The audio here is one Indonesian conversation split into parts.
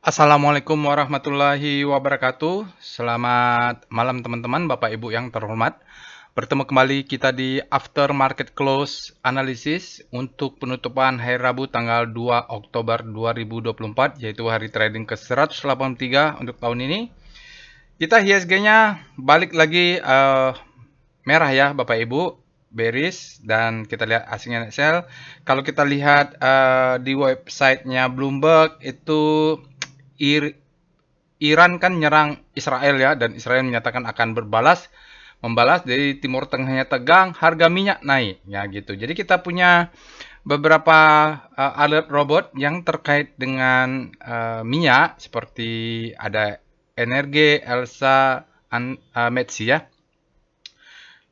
Assalamualaikum warahmatullahi wabarakatuh. Selamat malam teman-teman, Bapak Ibu yang terhormat. Bertemu kembali kita di After Market Close Analysis untuk penutupan hari Rabu tanggal 2 Oktober 2024, yaitu hari trading ke-183 untuk tahun ini. Kita IHSG-nya balik lagi merah ya Bapak Ibu, bearish, dan kita lihat asingnya net sell. Kalau kita lihat di websitenya Bloomberg itu Iran kan nyerang Israel ya, dan Israel menyatakan akan membalas dari Timur Tengahnya tegang, harga minyak naik ya gitu. Jadi kita punya beberapa alert robot yang terkait dengan minyak, seperti ada Energi, Elsa, Metsi ya.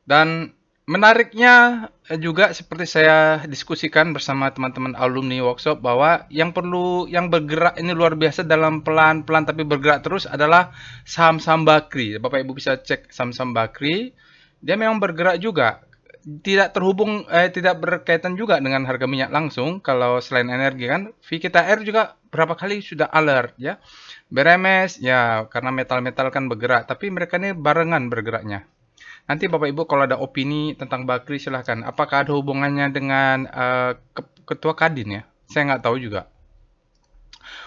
Dan menariknya juga seperti saya diskusikan bersama teman-teman alumni workshop, bahwa yang bergerak ini luar biasa dalam pelan-pelan tapi bergerak terus adalah saham-saham Bakri. Bapak Ibu bisa cek saham-saham Bakri, dia memang bergerak juga. Tidak berkaitan juga dengan harga minyak langsung. Kalau selain energi kan, VKTR juga berapa kali sudah alert ya. BRMS ya, karena metal-metal kan bergerak, tapi mereka ini barengan bergeraknya. Nanti Bapak Ibu kalau ada opini tentang Bakri silahkan. Apakah ada hubungannya dengan Ketua Kadin ya? Saya nggak tahu juga.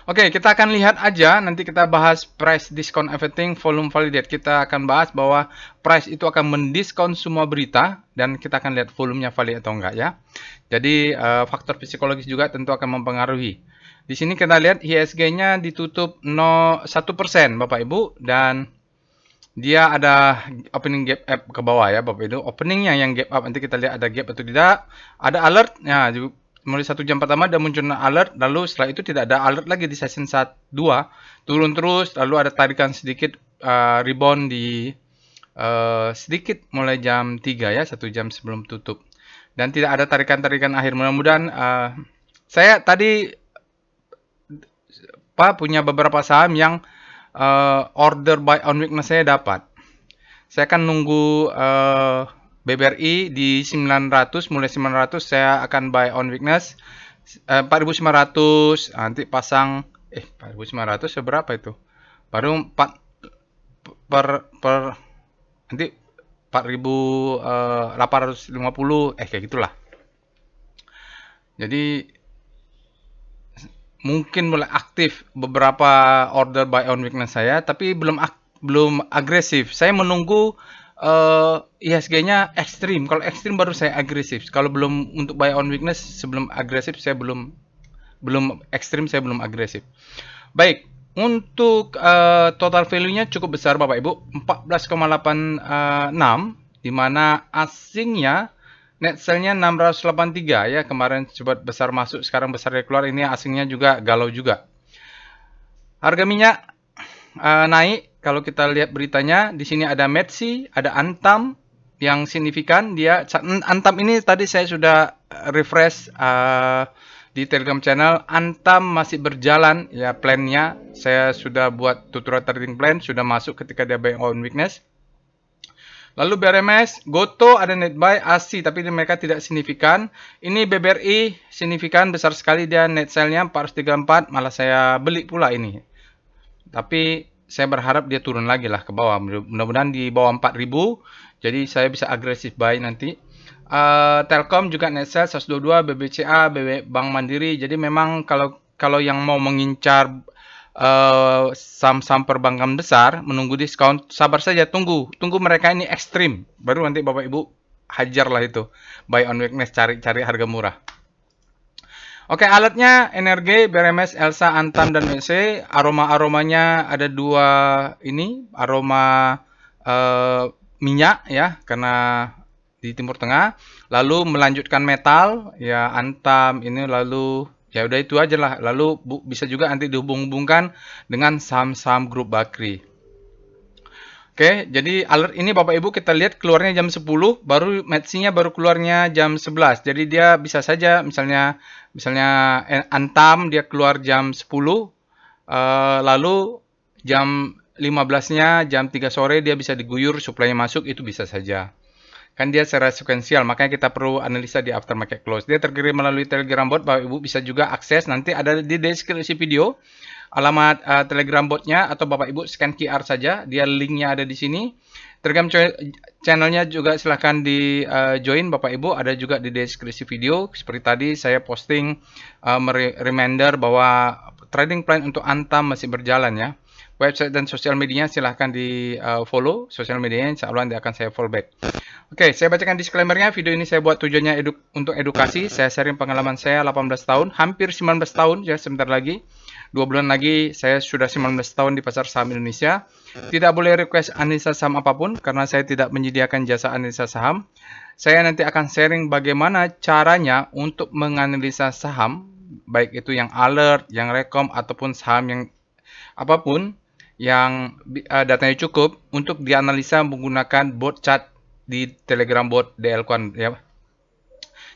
Oke, kita akan lihat aja. Nanti kita bahas price discount everything, volume validate. Kita akan bahas bahwa price itu akan mendiskon semua berita, dan kita akan lihat volumenya valid atau enggak ya. Jadi faktor psikologis juga tentu akan mempengaruhi. Di sini kita lihat IHSG-nya ditutup 1% Bapak Ibu, dan dia ada opening gap up ke bawah ya Bapak Ibu. Openingnya yang gap up, nanti kita lihat ada gap atau tidak. Ada alert, ya mulai 1 jam pertama ada muncul alert, lalu setelah itu tidak ada alert lagi di session 2, turun terus, lalu ada tarikan sedikit rebound di sedikit mulai jam 3 ya, 1 jam sebelum tutup. Dan tidak ada tarikan-tarikan akhir. Mudah-mudahan saya tadi punya beberapa saham yang order buy on weakness saya dapat. Saya akan nunggu BBRI di 900, mulai 900 saya akan buy on weakness. 4.900 nanti pasang 4.900 seberapa itu? Baru 4 per nanti 4.850 kayak gitulah. Jadi mungkin mulai aktif beberapa order buy on weakness saya, tapi belum agresif. Saya menunggu IHSG-nya ekstrim. Kalau ekstrim baru saya agresif. Kalau belum untuk buy on weakness, sebelum agresif saya belum ekstrim, saya belum agresif. Baik, untuk total value-nya cukup besar Bapak Ibu, 14,86, di mana asingnya net sell-nya 683 ya, kemarin coba besar masuk, sekarang besar keluar. Ini asingnya juga galau juga. Harga minyak naik. Kalau kita lihat beritanya, di sini ada Metsi, ada Antam yang signifikan. Antam ini tadi saya sudah refresh di Telegram channel. Antam masih berjalan ya plannya. Saya sudah buat tutorial trading plan, sudah masuk ketika dia buy on weakness. Lalu BRMS, Goto ada net buy, ASI, tapi mereka tidak signifikan. Ini BBRI signifikan, besar sekali dia net sell-nya 434, malah saya beli pula ini. Tapi saya berharap dia turun lagi lah ke bawah, mudah-mudahan di bawah 4000, jadi saya bisa agresif buy nanti. Telkom juga net sell 122, BBCA, Bank Mandiri. Jadi memang kalau yang mau mengincar saham-saham perbankan besar menunggu diskon, sabar saja, tunggu mereka ini ekstrim, baru nanti Bapak Ibu hajar lah itu buy on weakness, cari harga murah. Oke, alatnya Energi, BRMS, Elsa, Antam, dan WC. Aromanya ada dua ini, aroma minyak ya, karena di Timur Tengah. Lalu melanjutkan metal ya, Antam ini, lalu ya udah itu aja lah. Lalu bisa juga nanti dihubung-hubungkan dengan saham-saham grup Bakri. Oke, jadi alert ini Bapak Ibu kita lihat keluarnya jam 10, baru Metsi-nya baru keluarnya jam 11. Jadi dia bisa saja misalnya Antam dia keluar jam 10, lalu jam 15-nya jam 3 sore dia bisa diguyur supply-nya masuk, itu bisa saja. Kan dia secara sekuensial, makanya kita perlu analisa di after market close. Dia terkirim melalui Telegram bot, Bapak Ibu bisa juga akses, nanti ada di deskripsi video. alamat Telegram botnya atau Bapak Ibu scan QR saja, dia linknya ada di sini. Telegram channelnya juga silahkan di join Bapak Ibu, ada juga di deskripsi video. Seperti tadi saya posting reminder bahwa trading plan untuk Antam masih berjalan ya. Website dan sosial medianya silahkan di follow sosial medianya, insya Allah nanti akan saya follow back. Oke, saya bacakan disclaimer-nya. Video ini saya buat tujuannya untuk edukasi. Saya sharing pengalaman saya 18 tahun, hampir 19 tahun ya, sebentar lagi. 2 bulan lagi saya sudah 19 tahun di pasar saham Indonesia. Tidak boleh request analisa saham apapun karena saya tidak menyediakan jasa analisa saham. Saya nanti akan sharing bagaimana caranya untuk menganalisa saham, baik itu yang alert, yang rekom, ataupun saham yang apapun yang datanya cukup untuk dianalisa menggunakan bot chat di Telegram bot DL-Quan ya.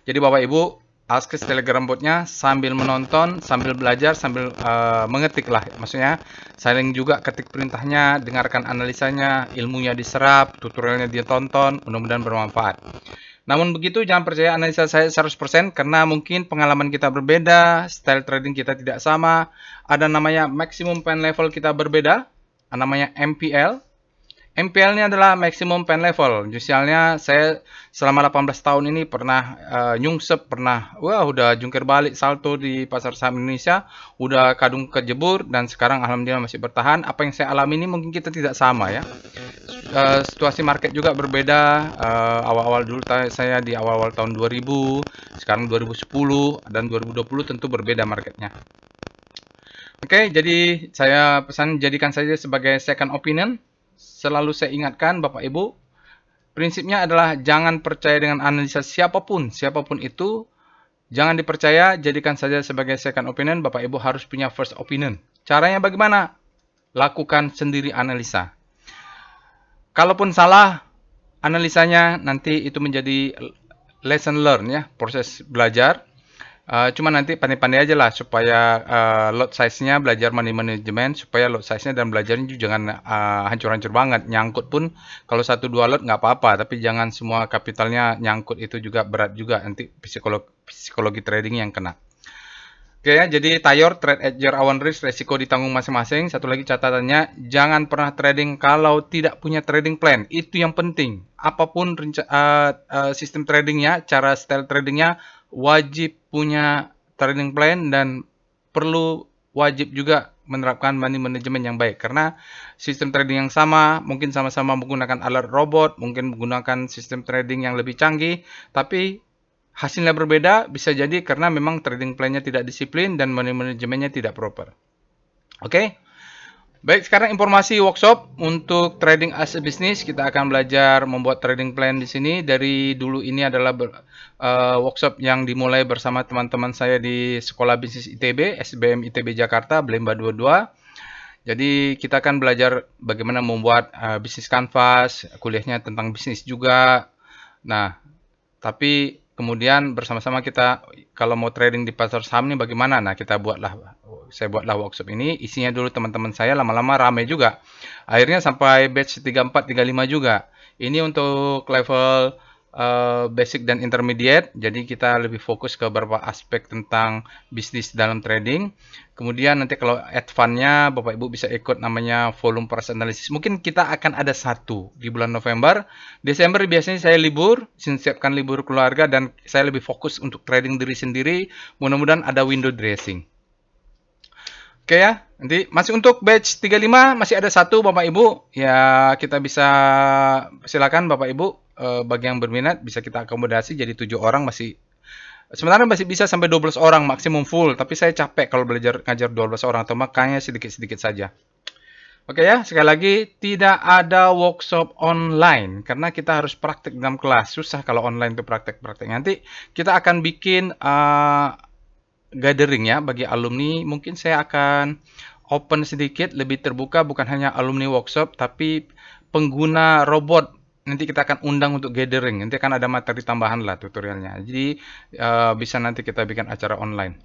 Jadi Bapak Ibu akses Telegram botnya sambil menonton, sambil belajar, sambil mengetik lah. Maksudnya saling juga ketik perintahnya, dengarkan analisanya, ilmunya diserap, tutorialnya ditonton, mudah-mudahan bermanfaat. Namun begitu jangan percaya analisa saya 100% karena mungkin pengalaman kita berbeda, style trading kita tidak sama, ada namanya maximum pen level kita berbeda, namanya MPL. MPL ini adalah maximum pen level. Misalnya saya selama 18 tahun ini pernah nyungsep, pernah udah jungkir balik salto di pasar saham Indonesia, udah kadung kejebur dan sekarang alhamdulillah masih bertahan. Apa yang saya alami ini mungkin kita tidak sama ya. Situasi market juga berbeda. Awal-awal dulu saya di awal-awal tahun 2000, sekarang 2010 dan 2020 tentu berbeda marketnya. Oke, jadi saya pesan jadikan saja sebagai second opinion. Selalu saya ingatkan Bapak Ibu, prinsipnya adalah jangan percaya dengan analisa siapapun itu, jangan dipercaya, jadikan saja sebagai second opinion. Bapak Ibu harus punya first opinion. Caranya bagaimana? Lakukan sendiri analisa. Kalaupun salah analisanya, nanti itu menjadi lesson learn ya, proses belajar. Cuma nanti pandai-pandai aja lah supaya lot size-nya belajar money management, supaya lot size-nya dan belajarnya juga jangan hancur-hancur banget. Nyangkut pun kalau 1-2 lot nggak apa-apa, tapi jangan semua kapitalnya nyangkut, itu juga berat juga, nanti psikologi trading yang kena. Oke ya, jadi tayor, trade at your own risk, resiko ditanggung masing-masing. Satu lagi catatannya, jangan pernah trading kalau tidak punya trading plan. Itu yang penting. Apapun sistem tradingnya, cara style tradingnya, wajib punya trading plan dan perlu wajib juga menerapkan money management yang baik. Karena sistem trading yang sama, mungkin sama-sama menggunakan alert robot, mungkin menggunakan sistem trading yang lebih canggih, tapi hasilnya berbeda, bisa jadi karena memang trading plan-nya tidak disiplin dan money manajemennya tidak proper. Oke. Baik, sekarang informasi workshop untuk trading as a business. Kita akan belajar membuat trading plan di sini. Dari dulu ini adalah workshop yang dimulai bersama teman-teman saya di Sekolah Bisnis ITB, SBM ITB Jakarta, Blemba 22. Jadi kita akan belajar bagaimana membuat bisnis canvas, kuliahnya tentang bisnis juga. Nah, tapi kemudian bersama-sama kita kalau mau trading di pasar saham ini bagaimana? Nah, saya buatlah workshop ini. Isinya dulu teman-teman saya, lama-lama ramai juga. Akhirnya sampai batch 34, 35 juga. Ini untuk level basic dan intermediate. Jadi kita lebih fokus ke beberapa aspek tentang bisnis dalam trading. Kemudian nanti kalau advance-nya Bapak Ibu bisa ikut namanya volume price analysis. Mungkin kita akan ada satu di bulan November. Desember biasanya saya libur, siapkan libur keluarga dan saya lebih fokus untuk trading diri sendiri. Mudah-mudahan ada window dressing. Oke ya, nanti masih untuk batch 35 masih ada satu Bapak Ibu. Ya, kita bisa silakan Bapak Ibu bagi yang berminat bisa kita akomodasi jadi 7 orang masih. Sebenarnya masih bisa sampai 12 orang maksimum full, tapi saya capek kalau belajar ngajar 12 orang atau makanya sedikit-sedikit saja. Oke ya, sekali lagi tidak ada workshop online karena kita harus praktek dalam kelas. Susah kalau online itu praktek-praktek. Nanti kita akan bikin gathering ya bagi alumni. Mungkin saya akan open sedikit, lebih terbuka, bukan hanya alumni workshop tapi pengguna robot. Nanti kita akan undang untuk gathering. Nanti akan ada materi tambahan lah tutorialnya. Jadi bisa nanti kita bikin acara online.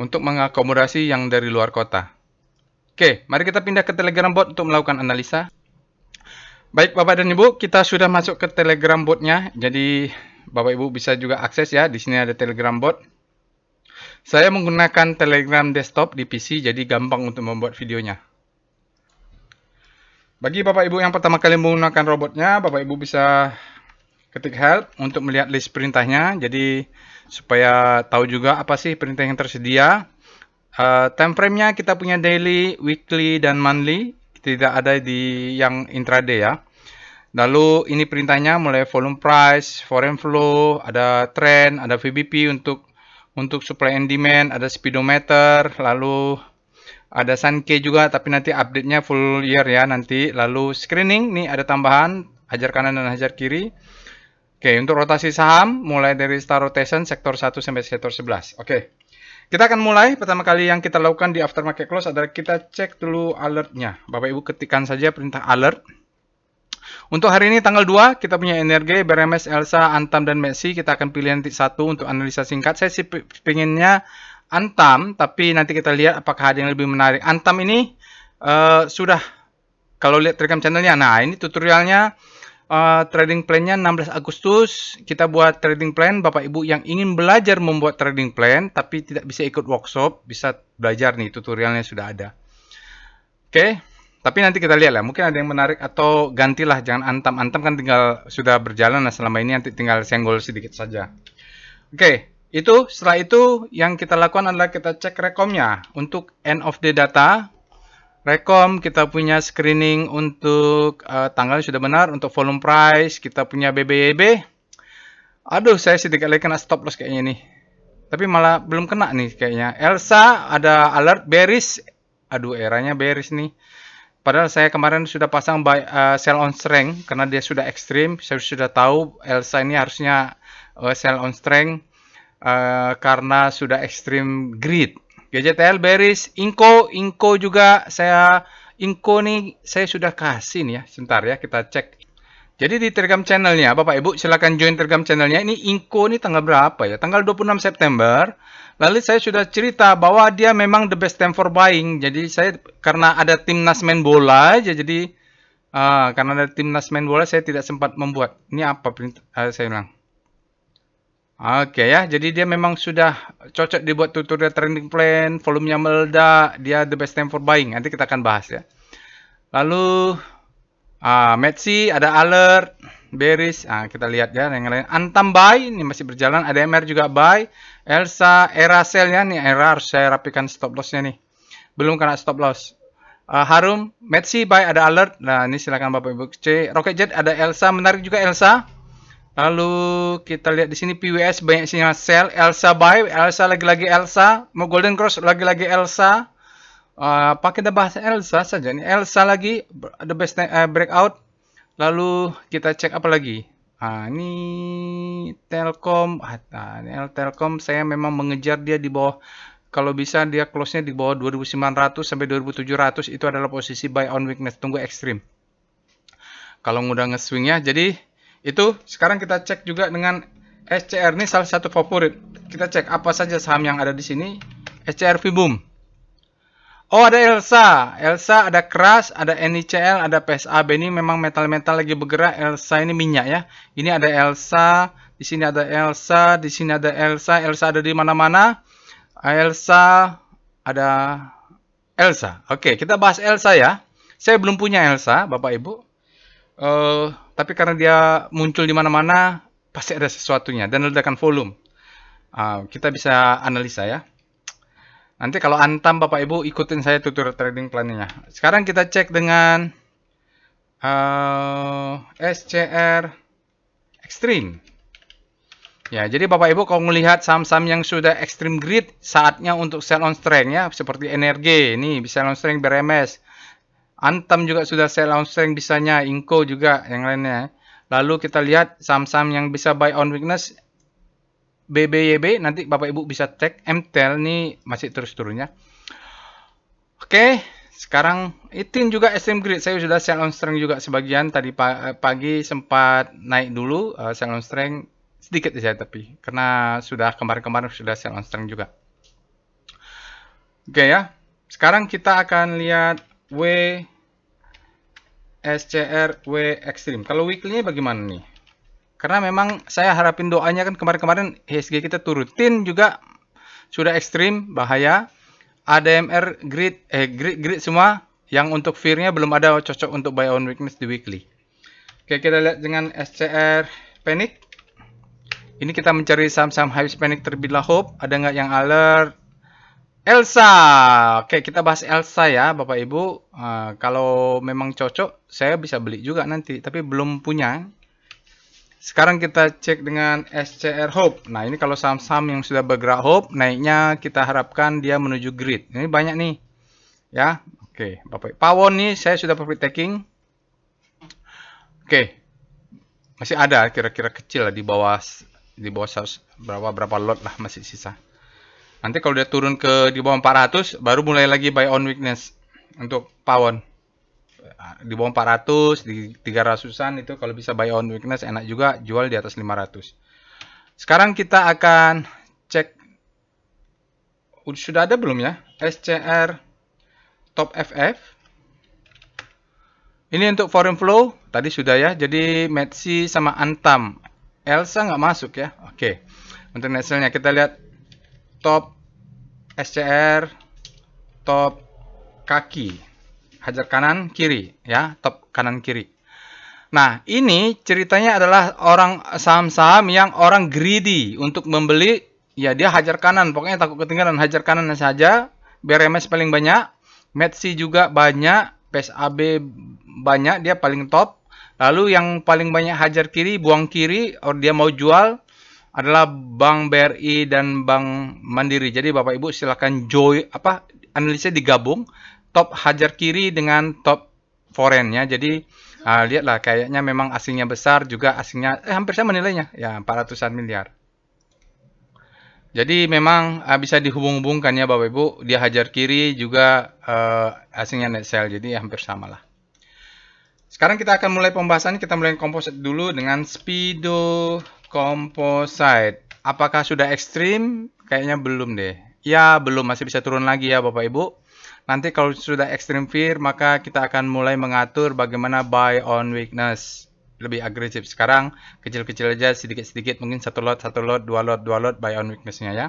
Untuk mengakomodasi yang dari luar kota. Oke, mari kita pindah ke Telegram bot untuk melakukan analisa. Baik Bapak dan Ibu, kita sudah masuk ke Telegram botnya. Jadi Bapak Ibu bisa juga akses ya. Di sini ada Telegram bot. Saya menggunakan Telegram desktop di PC, jadi gampang untuk membuat videonya. Bagi Bapak Ibu yang pertama kali menggunakan robotnya, Bapak Ibu bisa ketik help untuk melihat list perintahnya. Jadi supaya tahu juga apa sih perintah yang tersedia. Time frame-nya kita punya daily, weekly, dan monthly. Tidak ada di yang intraday ya. Lalu ini perintahnya mulai volume price, foreign flow, ada trend, ada VBP untuk supply and demand, ada speedometer, lalu ada Sankey juga, tapi nanti update-nya full year ya nanti. Lalu screening, nih ada tambahan, hajar kanan dan hajar kiri. Oke, untuk rotasi saham, mulai dari star rotation, sektor 1 sampai sektor 11. Oke, kita akan mulai. Pertama kali yang kita lakukan di aftermarket close adalah kita cek dulu alertnya. Bapak Ibu ketikkan saja perintah alert. Untuk hari ini tanggal 2, kita punya Energi, BRMS, Elsa, Antam, dan Messi. Kita akan pilih nanti satu untuk analisa singkat. Saya sih pengennya Antam, tapi nanti kita lihat apakah ada yang lebih menarik. Antam ini sudah, kalau lihat Telegram channelnya, nah ini tutorialnya, trading plan-nya 16 Agustus. Kita buat trading plan. Bapak Ibu yang ingin belajar membuat trading plan, tapi tidak bisa ikut workshop, bisa belajar nih, tutorialnya sudah ada. Oke. Tapi nanti kita lihat lah, mungkin ada yang menarik atau gantilah, jangan Antam. Antam kan tinggal sudah berjalan, nah selama ini nanti tinggal senggol sedikit saja. Oke, setelah itu yang kita lakukan adalah kita cek rekomnya. Untuk end of day data, rekom kita punya screening untuk tanggalnya sudah benar, untuk volume price, kita punya BBYB. Aduh, saya sedikit lagi kena stop loss kayaknya nih. Tapi malah belum kena nih kayaknya. Elsa ada alert bearish. Aduh, eranya bearish nih. Padahal saya kemarin sudah pasang sell on strength karena dia sudah ekstrim. Saya sudah tahu Elsa ini harusnya sell on strength karena sudah ekstrim greed. GJTL bearish, Inco juga Inco nih saya sudah kasih nih ya. Sebentar ya kita cek. Jadi di Telegram channelnya, Bapak Ibu silakan join Telegram channelnya. Ini Inco ini tanggal berapa ya? Tanggal 26 September. Lalu saya sudah cerita bahwa dia memang the best time for buying. Jadi saya karena ada timnas main bola aja, jadi karena ada timnas main bola saya tidak sempat membuat. Ini apa saya bilang? Oke ya, jadi dia memang sudah cocok dibuat tutorial trading plan, volumenya meledak, dia the best time for buying. Nanti kita akan bahas ya. Lalu Metsi ada alert, bearish. Kita lihat ya yang lain. Antam buy, ini masih berjalan. Ada MR juga buy. Elsa, era sell ya. Nih era harus saya rapikan stop lossnya nih. Belum kena stop loss. Harum, Metsi buy ada alert. Nah ini silakan Bapak Ibu C. Rocket Jet ada Elsa, menarik juga Elsa. Lalu kita lihat di sini PWS banyak sinyal sell. Elsa buy, Elsa lagi-lagi Elsa. Mau Golden Cross lagi-lagi Elsa. Pakai bahasa Elsa saja nih. Elsa lagi the best breakout. Lalu kita cek apa lagi? Ini Telkom. Telkom saya memang mengejar dia di bawah. Kalau bisa dia close-nya di bawah 2.900 sampai 2.700 itu adalah posisi buy on weakness. Tunggu ekstrim. Kalau udah nge-swing ya. Jadi itu sekarang kita cek juga dengan SCR ini salah satu favorit. Kita cek apa saja saham yang ada di sini. SCR Vboom. Oh ada Elsa, ada Crash, ada NICL, ada PSAB. Ini memang metal-metal lagi bergerak. Elsa ini minyak ya. Ini ada Elsa, di sini ada Elsa, di sini ada Elsa. Elsa ada di mana-mana. Elsa, ada Elsa. Oke, kita bahas Elsa ya. Saya belum punya Elsa, Bapak Ibu. Tapi karena dia muncul di mana-mana, pasti ada sesuatunya dan ledakan volume. Kita bisa analisa ya. Nanti kalau Antam Bapak Ibu ikutin saya tutorial trading plan-nya. Sekarang kita cek dengan SCR Extreme. Ya, jadi Bapak Ibu kalau melihat saham-saham yang sudah extreme greed, saatnya untuk sell on strength ya, seperti Energi, ini bisa sell on strength BRMS. Antam juga sudah sell on strength bisanya, Inco juga yang lainnya. Lalu kita lihat saham-saham yang bisa buy on weakness. BBYB nanti Bapak Ibu bisa cek. MTEL ini masih terus turunnya. Oke, sekarang Itin juga extreme greed. Saya sudah sell on strength juga sebagian. Tadi pagi sempat naik dulu sell on strength sedikit saja tapi karena sudah kemarin-kemarin sudah sell on strength juga. Oke ya. Sekarang kita akan lihat SCR W Extreme. Kalau weekly-nya bagaimana nih? Karena memang saya harapin doanya kan kemarin-kemarin IHSG kita turun. TIN juga sudah ekstrim, bahaya. ADMR grid semua. Yang untuk fear-nya belum ada cocok untuk buy on weakness di weekly. Oke, kita lihat dengan SCR panic. Ini kita mencari saham-saham high panic terlebih dahulu. Ada nggak yang alert? Elsa. Oke, kita bahas Elsa ya, Bapak Ibu. Kalau memang cocok, saya bisa beli juga nanti, tapi belum punya. Sekarang kita cek dengan SCR Hope. Nah, ini kalau saham-saham yang sudah bergerak Hope, naiknya kita harapkan dia menuju grid. Ini banyak nih. Ya, oke, Bapak. Pawon nih saya sudah profit taking. Oke. Masih ada kira-kira kecil di bawah 100, berapa lot lah masih sisa. Nanti kalau dia turun ke di bawah 400 baru mulai lagi buy on weakness untuk pawon. Di bawah 400, di 300-an itu kalau bisa buy on weakness enak juga, jual di atas 500. Sekarang kita akan cek, sudah ada belum ya? SCR Top FF. Ini untuk foreign flow, tadi sudah ya. Jadi Metsi sama Antam. Elsa nggak masuk ya. Oke. Untuk netselnya kita lihat top SCR, top kaki, hajar kanan kiri ya, top kanan kiri. Nah, ini ceritanya adalah orang saham-saham yang orang greedy untuk membeli, ya dia hajar kanan, pokoknya takut ketinggalan, hajar kanan saja. BRMS paling banyak, Metsi juga banyak, PSAB banyak, dia paling top. Lalu yang paling banyak hajar kiri, buang kiri, or dia mau jual adalah Bank BRI dan Bank Mandiri. Jadi Bapak Ibu silakan analisnya digabung, top hajar kiri dengan top foreign ya. Jadi lihatlah kayaknya memang asingnya besar, juga asingnya hampir sama nilainya ya, 400-an miliar. Jadi memang bisa dihubung-hubungkan ya Bapak Ibu, dia hajar kiri juga asingnya net sell, jadi hampir sama lah. Sekarang kita akan mulai pembahasan, kita mulai composite dulu dengan Speedo Composite. Apakah sudah ekstrim? Kayaknya belum deh. Ya belum, masih bisa turun lagi ya Bapak Ibu. Nanti kalau sudah extreme fear, maka kita akan mulai mengatur bagaimana buy on weakness. Lebih agresif. Sekarang kecil-kecil aja, sedikit-sedikit, mungkin 1 lot, 2 lot, buy on weakness-nya ya.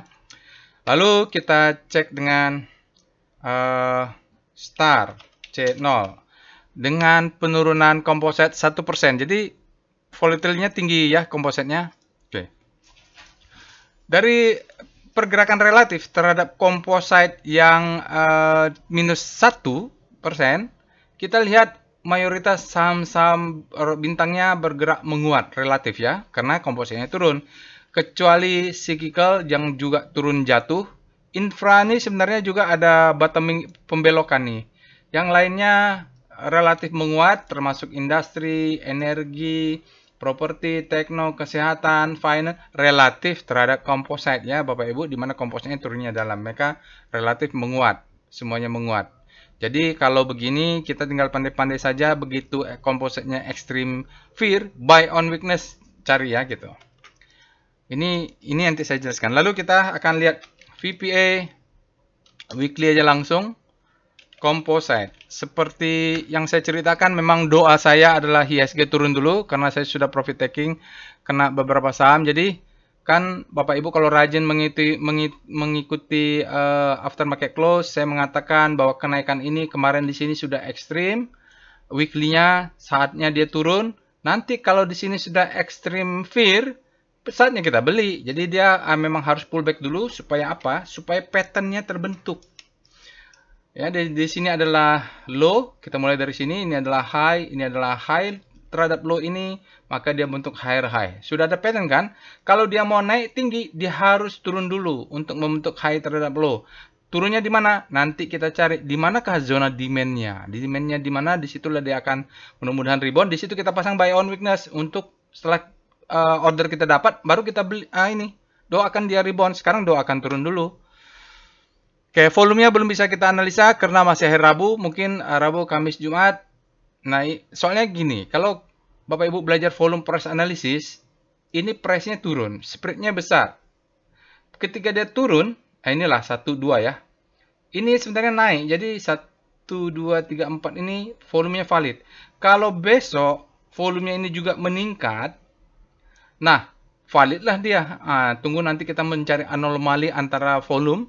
Lalu kita cek dengan Star C0 dengan penurunan komposit 1%. Jadi volatility-nya tinggi ya kompositnya. Oke. Dari pergerakan relatif terhadap komposit yang minus 1%, kita lihat mayoritas saham-saham bintangnya bergerak menguat relatif ya, karena kompositnya turun. Kecuali cyclical yang juga turun jatuh. Infra ini sebenarnya juga ada bottoming, pembelokan nih. Yang lainnya relatif menguat, termasuk industri, energi, properti, tekno, kesehatan, finance, relatif terhadap komposit ya Bapak Ibu, di mana kompositnya turunnya dalam, mereka relatif menguat, semuanya menguat. Jadi kalau begini kita tinggal pandai-pandai saja, begitu kompositnya extreme fear, buy on weakness, cari ya gitu. Ini nanti saya jelaskan. Lalu kita akan lihat VPA weekly aja langsung. Composite. Seperti yang saya ceritakan, memang doa saya adalah IHSG turun dulu karena saya sudah profit taking kena beberapa saham. Jadi kan Bapak Ibu kalau rajin mengikuti aftermarket close, saya mengatakan bahwa kenaikan ini kemarin di sini sudah ekstrim. Weekly-nya saatnya dia turun. Nanti kalau di sini sudah extreme fear, saatnya kita beli. Jadi dia memang harus pullback dulu supaya apa? Supaya pattern-nya terbentuk. Ya, di sini adalah low, kita mulai dari sini, ini adalah high, ini adalah high terhadap low ini, maka dia bentuk higher high. Sudah ada pattern kan? Kalau dia mau naik tinggi, dia harus turun dulu untuk membentuk high terhadap low. Turunnya di mana? Nanti kita cari di manakah zona demand-nya. Di demand-nya di mana? Disitulah dia akan mudah-mudahan rebound. Di situ kita pasang buy on weakness untuk setelah order kita dapat, baru kita beli. Ini doakan dia rebound. Sekarang doakan turun dulu. Oke, volumenya belum bisa kita analisa karena masih hari Rabu, mungkin Rabu, Kamis, Jumat. Nah, soalnya gini, kalau Bapak Ibu belajar volume price analysis, ini price-nya turun, spread-nya besar. Ketika dia turun, inilah 1, 2 ya. Ini sebenarnya naik, jadi 1, 2, 3, 4 ini volumenya valid. Kalau besok volumenya ini juga meningkat, nah, valid lah dia. Tunggu nanti kita mencari anomali antara volume,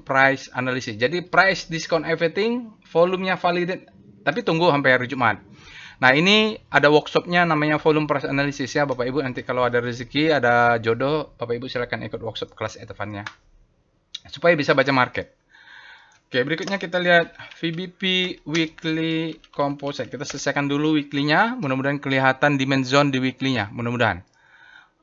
price, analysis. Jadi price, discount, everything, volumenya valid. Tapi tunggu sampai hari Jumat. Nah, ini ada workshopnya namanya volume price analysis ya Bapak Ibu. Nanti kalau ada rezeki, ada jodoh, Bapak Ibu silakan ikut workshop kelas advance-nya. Supaya bisa baca market. Oke, berikutnya kita lihat VBP Weekly Composite. Kita selesaikan dulu weekly-nya. Mudah-mudahan kelihatan demand zone di weekly-nya. Mudah-mudahan.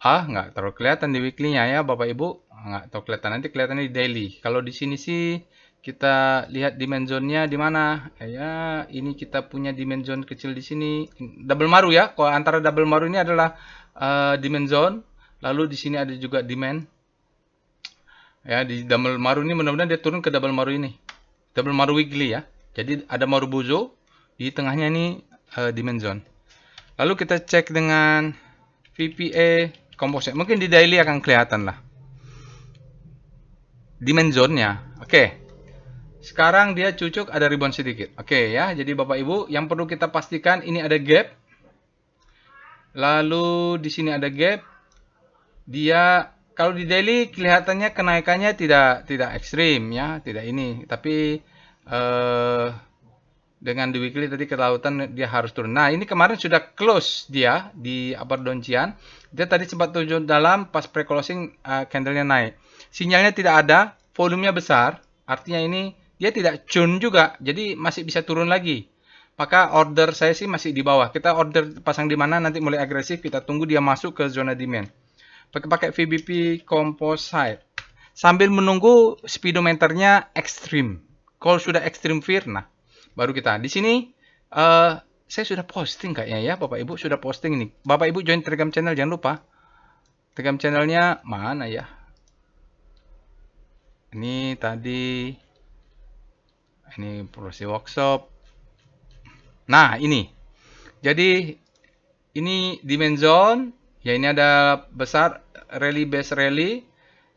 Nggak terlalu kelihatan di weekly-nya ya Bapak Ibu. Nggak terlalu kelihatan. Nanti kelihatannya di daily. Kalau di sini sih kita lihat demand zone-nya di mana. Ya, ini kita punya demand zone kecil di sini. Double maru ya. Kalau antara double maru ini adalah demand zone. Lalu di sini ada juga demand. Ya, di double maru ini mudah-mudahan dia turun ke double maru ini. Double maru weekly ya. Jadi ada marubozu di tengahnya ini demand zone. Lalu kita cek dengan VPA composite. Mungkin di daily akan kelihatan lah. Demand zone-nya. Oke. Sekarang dia cucuk ada rebound sedikit. Oke ya. Jadi Bapak Ibu, yang perlu kita pastikan ini ada gap. Lalu di sini ada gap. Dia kalau di daily kelihatannya kenaikannya tidak ekstrim ya, tidak ini. Tapi dengan di weekly tadi kelautan dia harus turun. Nah, ini kemarin sudah close dia di upper downtrend. Dia tadi sempat turun dalam pas pre-closing candlenya naik. Sinyalnya tidak ada, volumenya besar. Artinya ini dia tidak cun juga, jadi masih bisa turun lagi. Maka order saya sih masih di bawah. Kita order pasang di mana nanti mulai agresif, kita tunggu dia masuk ke zona demand. Pakai VBP Composite. Sambil menunggu speedometernya ekstrim. Kalau sudah ekstrim fear, nah baru kita. Di sini saya sudah posting kayaknya ya, Bapak Ibu sudah posting ini. Bapak Ibu join Telegram channel jangan lupa. Telegram channelnya mana ya? Ini tadi ini proses workshop. Nah, ini. Jadi ini demand zone. Ya, ini ada besar rally base rally.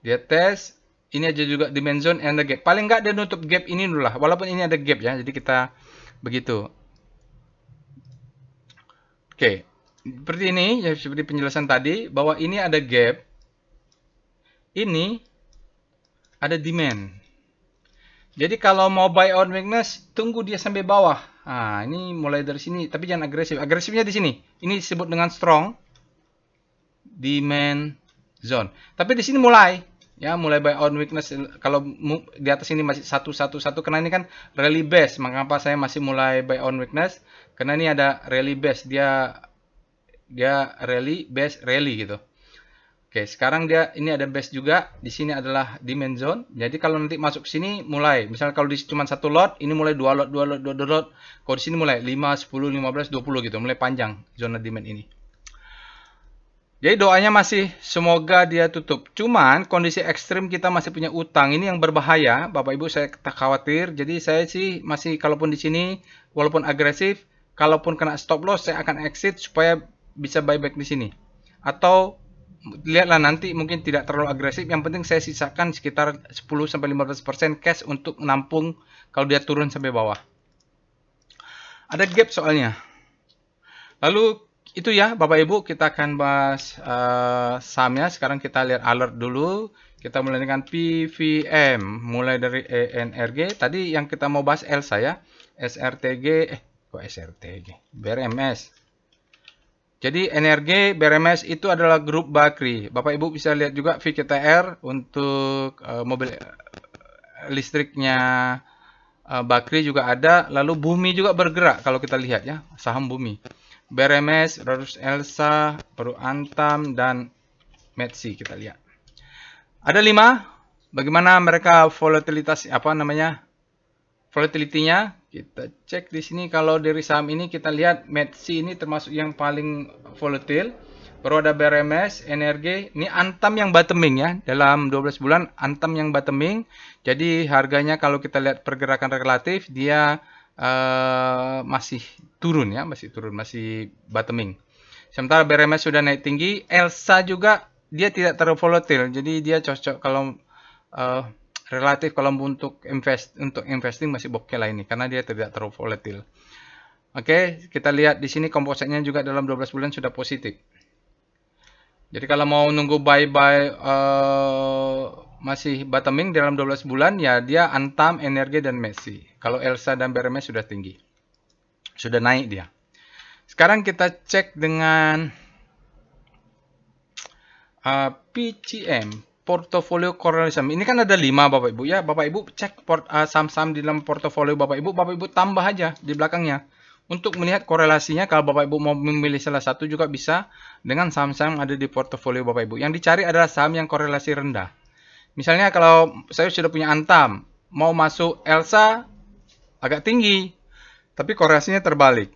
Dia tes. Ini aja juga demand zone and the gap. Paling nggak dia nutup gap ini dulu lah. Walaupun ini ada gap ya. Jadi kita begitu. Oke. Seperti ini. Ya, seperti penjelasan tadi. Bahwa ini ada gap. Ini ada demand. Jadi kalau mau buy on weakness, tunggu dia sampai bawah. Nah, ini mulai dari sini. Tapi jangan agresif. Agresifnya di sini. Ini disebut dengan strong demand zone. Tapi di sini mulai. Ya, mulai buy on weakness. Kalau di atas ini masih 111 karena ini kan rally base. Mengapa saya masih mulai buy on weakness? Karena ini ada rally base. Dia rally base rally gitu. Oke, sekarang dia ini ada base juga. Di sini adalah demand zone. Jadi kalau nanti masuk sini mulai. Misalnya kalau di cuma satu lot, ini mulai 2 lot, 2 lot, 2 lot. Kalau di sini mulai 5, 10, 15, 20 gitu. Mulai panjang zona demand ini. Jadi doanya masih semoga dia tutup. Cuman kondisi ekstrim kita masih punya utang. Ini yang berbahaya. Bapak Ibu saya tak khawatir. Jadi saya sih masih kalaupun di sini walaupun agresif, kalaupun kena stop loss saya akan exit supaya bisa buyback di sini. Atau lihatlah nanti mungkin tidak terlalu agresif. Yang penting saya sisakan sekitar 10-15% cash untuk menampung kalau dia turun sampai bawah. Ada gap soalnya. Lalu itu ya Bapak Ibu, kita akan bahas sahamnya. Sekarang kita lihat alert dulu. Kita mulai dengan PVM, mulai dari ENRG. Tadi yang kita mau bahas ELSA ya. SRTG, kok SRTG? BRMS. Jadi NRG, BRMS itu adalah grup Bakri. Bapak Ibu bisa lihat juga VKTR untuk mobil listriknya Bakri juga ada. Lalu Bumi juga bergerak kalau kita lihat ya, saham Bumi. BRMS, Rarus Elsa, Peru Antam, dan Metsi kita lihat. Ada 5. Bagaimana mereka volatilitas volatility-nya? Kita cek di sini kalau dari saham ini kita lihat Metsi ini termasuk yang paling volatil. Baru ada BRMS, NRG. Ini Antam yang bottoming ya. Dalam 12 bulan Antam yang bottoming. Jadi harganya kalau kita lihat pergerakan relatif dia masih turun ya, masih bottoming. Sementara BRMS sudah naik tinggi, Elsa juga dia tidak terlalu volatil, jadi dia cocok kalau relatif kalau untuk investing masih oke lah ini karena dia tidak terlalu volatil. Oke, kita lihat di sini kompositnya juga dalam 12 bulan sudah positif. Jadi kalau mau nunggu buy masih bottoming dalam 12 bulan, ya dia Antam, Energi, dan Messi. Kalau Elsa dan BRMS sudah tinggi. Sudah naik dia. Sekarang kita cek dengan PCM, portofolio korelasi. Ini kan ada 5 Bapak Ibu ya. Bapak Ibu cek saham-saham di dalam portofolio Bapak Ibu tambah aja di belakangnya. Untuk melihat korelasinya, kalau Bapak Ibu mau memilih salah satu juga bisa dengan saham-saham yang ada di portofolio Bapak Ibu. Yang dicari adalah saham yang korelasi rendah. Misalnya kalau saya sudah punya Antam, mau masuk Elsa agak tinggi, tapi korelasinya terbalik.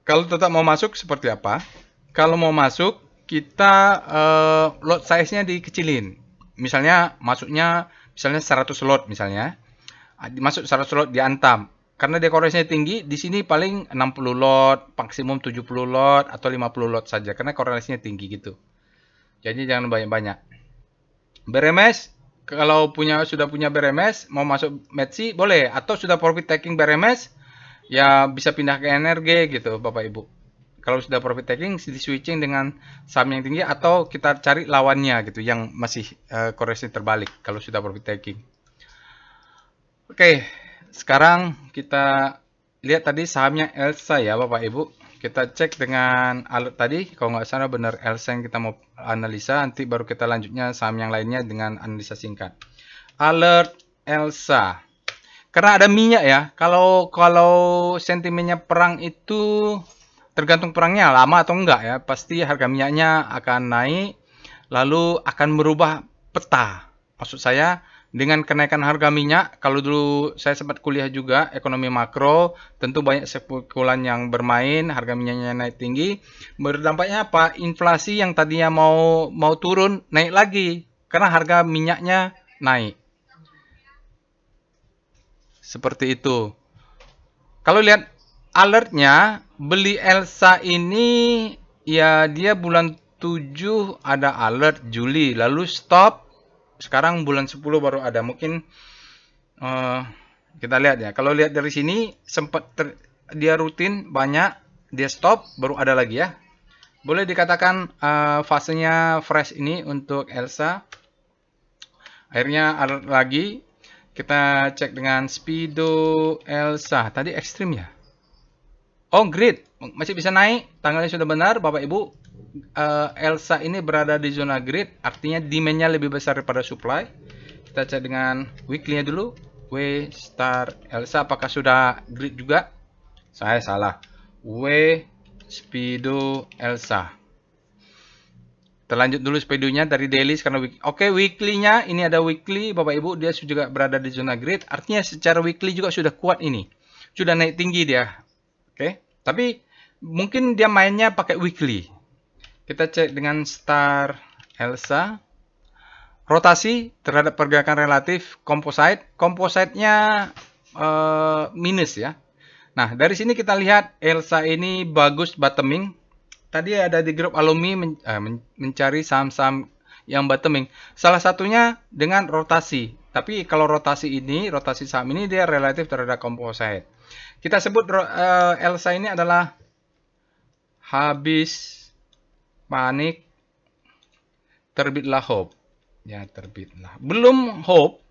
Kalau tetap mau masuk seperti apa? Kalau mau masuk, kita lot size-nya dikecilin. Misalnya masuknya misalnya 100 lot misalnya. Masuk 100 lot di Antam. Karena dekorasinya tinggi, di sini paling 60 lot, maksimum 70 lot atau 50 lot saja karena korelasinya tinggi gitu. Jadi jangan banyak-banyak. BRMS, kalau sudah punya BRMS, mau masuk Metsi boleh, atau sudah profit taking BRMS, ya bisa pindah ke energi gitu Bapak Ibu. Kalau sudah profit taking, di switching dengan saham yang tinggi atau kita cari lawannya gitu yang masih koreksi terbalik kalau sudah profit taking. Oke, sekarang kita lihat tadi sahamnya Elsa ya Bapak Ibu. Kita cek dengan alert tadi, kalau nggak salah benar Elsa yang kita mau analisa, nanti baru kita lanjutnya saham yang lainnya dengan analisa singkat. Alert Elsa. Karena ada minyak ya. Kalau sentimennya perang itu tergantung perangnya lama atau enggak ya. Pasti harga minyaknya akan naik lalu akan merubah peta. Maksud saya dengan kenaikan harga minyak, kalau dulu saya sempat kuliah juga ekonomi makro, tentu banyak spekulan yang bermain, harga minyaknya naik tinggi. Berdampaknya apa? Inflasi yang tadinya mau turun naik lagi karena harga minyaknya naik. Seperti itu. Kalau lihat alertnya, beli Elsa ini ya dia bulan 7 ada alert Juli, lalu stop. Sekarang bulan 10 baru ada. Mungkin kita lihat ya. Kalau lihat dari sini sempat dia rutin banyak, dia stop baru ada lagi ya. Boleh dikatakan fasenya fresh ini untuk Elsa. Akhirnya alert lagi. Kita cek dengan Speedo Elsa. Tadi ekstrim ya? Oh, grid. Masih bisa naik. Tanggalnya sudah benar, Bapak Ibu. Elsa ini berada di zona grid. Artinya demand-nya lebih besar daripada supply. Kita cek dengan weekly-nya dulu. W star Elsa. Apakah sudah grid juga? Saya salah. W Speedo Elsa. Terlanjut dulu speedonya dari daily karena Oke, weekly-nya ini ada weekly Bapak Ibu, dia juga berada di zona grid. Artinya secara weekly juga sudah kuat ini. Sudah naik tinggi dia. Oke. Tapi mungkin dia mainnya pakai weekly. Kita cek dengan star Elsa. Rotasi terhadap pergerakan relatif composite. Composite-nya minus ya. Nah, dari sini kita lihat Elsa ini bagus bottoming. Tadi ada di grup alumni mencari saham-saham yang bottoming. Salah satunya dengan rotasi. Tapi kalau rotasi saham ini dia relatif terhadap composite. Kita sebut Elsa ini adalah habis panik terbitlah hope. Ya, terbitlah. Belum hope,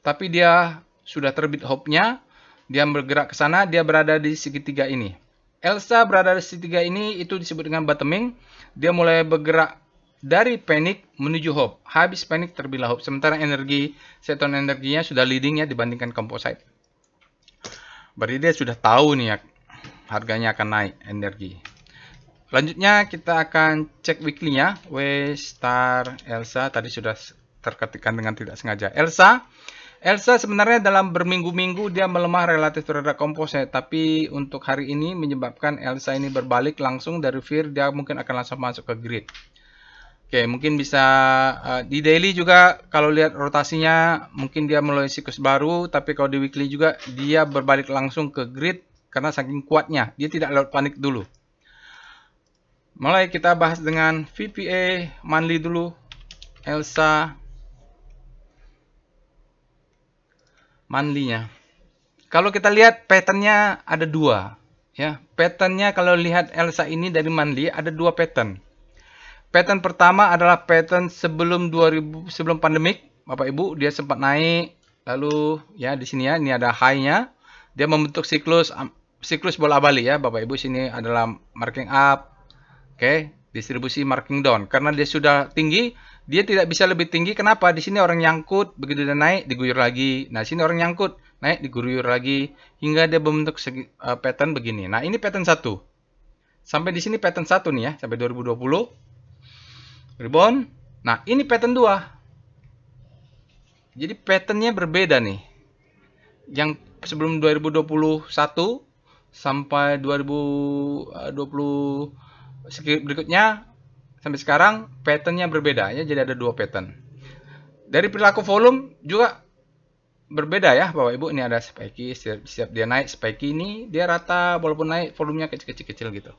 tapi dia sudah terbit hope-nya. Dia bergerak ke sana, dia berada di segitiga ini. Elsa berada di segitiga ini itu disebut dengan bottoming. Dia mulai bergerak dari panic menuju hope. Habis panic terbitlah hope. Sementara seton energinya sudah leading ya dibandingkan composite. Berarti dia sudah tahu nih ya harganya akan naik energi. Lanjutnya kita akan cek weekly-nya. W star Elsa tadi sudah terketikkan dengan tidak sengaja. Elsa sebenarnya dalam berminggu-minggu dia melemah relatif terhadap composite, tapi untuk hari ini menyebabkan Elsa ini berbalik langsung dari fear, dia mungkin akan langsung masuk ke grid. Oke, mungkin bisa di daily juga kalau lihat rotasinya mungkin dia mulai siklus baru, tapi kalau di weekly juga dia berbalik langsung ke grid karena saking kuatnya, dia tidak lewat panik dulu. Mulai kita bahas dengan VPA monthly dulu. Elsa monthly-nya. Kalau kita lihat pattern-nya ada dua. Ya, pattern-nya kalau lihat Elsa ini dari monthly ada dua pattern. Pattern pertama adalah pattern sebelum 2000, sebelum pandemik, Bapak Ibu, dia sempat naik. Lalu ya di sini ya, ini ada high-nya. Dia membentuk siklus bola balik ya, Bapak Ibu. Sini adalah marking up. Oke, distribusi marking down. Karena dia sudah tinggi, dia tidak bisa lebih tinggi. Kenapa? Di sini orang nyangkut, begitu dia naik diguyur lagi. Nah, sini orang nyangkut, naik diguyur lagi hingga dia membentuk pattern begini. Nah, ini pattern 1. Sampai di sini pattern 1 nih ya, sampai 2020. Rebound. Nah, ini pattern 2. Jadi patternnya berbeda nih. Yang sebelum 2021 sampai 2020 berikutnya sampai sekarang patternnya berbeda ya. Jadi ada 2 pattern. Dari perilaku volume juga berbeda ya Bapak Ibu. Ini ada spiky, setiap dia naik spiky ini dia rata walaupun naik volumenya kecil-kecil gitu.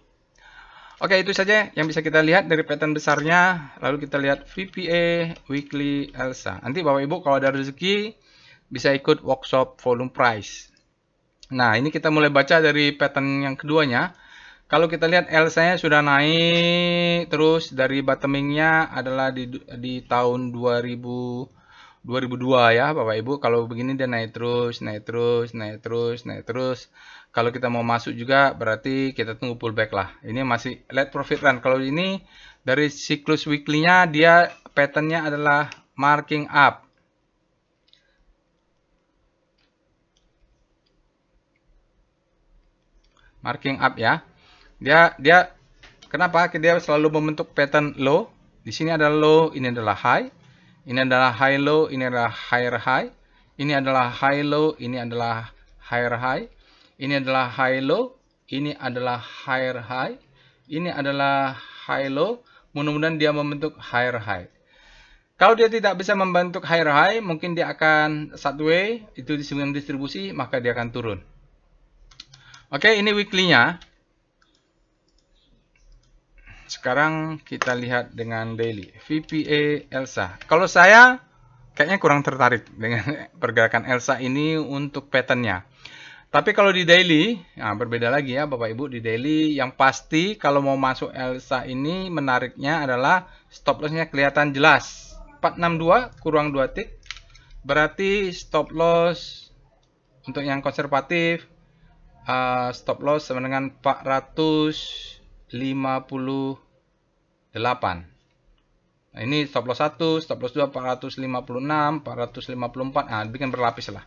Oke, itu saja yang bisa kita lihat dari pattern besarnya. Lalu kita lihat VPA, Weekly, ELSA. Nanti Bapak Ibu kalau ada rezeki bisa ikut workshop volume price. Nah, ini kita mulai baca dari pattern yang keduanya. Kalau kita lihat ELSA-nya sudah naik terus dari bottoming-nya adalah di tahun 2002 ya Bapak Ibu. Kalau begini dia naik terus, naik terus, naik terus, naik terus. Kalau kita mau masuk juga berarti kita tunggu pullback lah. Ini masih let profit run. Kalau ini dari siklus weekly-nya dia pattern-nya adalah marking up. Marking up ya. Dia kenapa? Dia selalu membentuk pattern low. Di sini adalah low, ini adalah high. Ini adalah high low, ini adalah higher high. Ini adalah high low, ini adalah higher high. Ini adalah high low, ini adalah higher high. Ini adalah high low. Mudah-mudahan dia membentuk higher high. Kalau dia tidak bisa membentuk higher high, mungkin dia akan sideways, itu disebut distribusi, maka dia akan turun. Oke, ini weekly-nya. Sekarang kita lihat dengan daily. VPA ELSA. Kalau saya kayaknya kurang tertarik dengan pergerakan ELSA ini untuk pattern-nya. Tapi kalau di daily, nah berbeda lagi ya Bapak Ibu. Di daily yang pasti kalau mau masuk ELSA ini menariknya adalah stop loss-nya kelihatan jelas. 462 kurang 2 tick. Berarti stop loss untuk yang konservatif stop loss sama dengan 458. Nah, ini stop loss 1, stop loss 2 456, 454. Nah, bikin berlapis lah.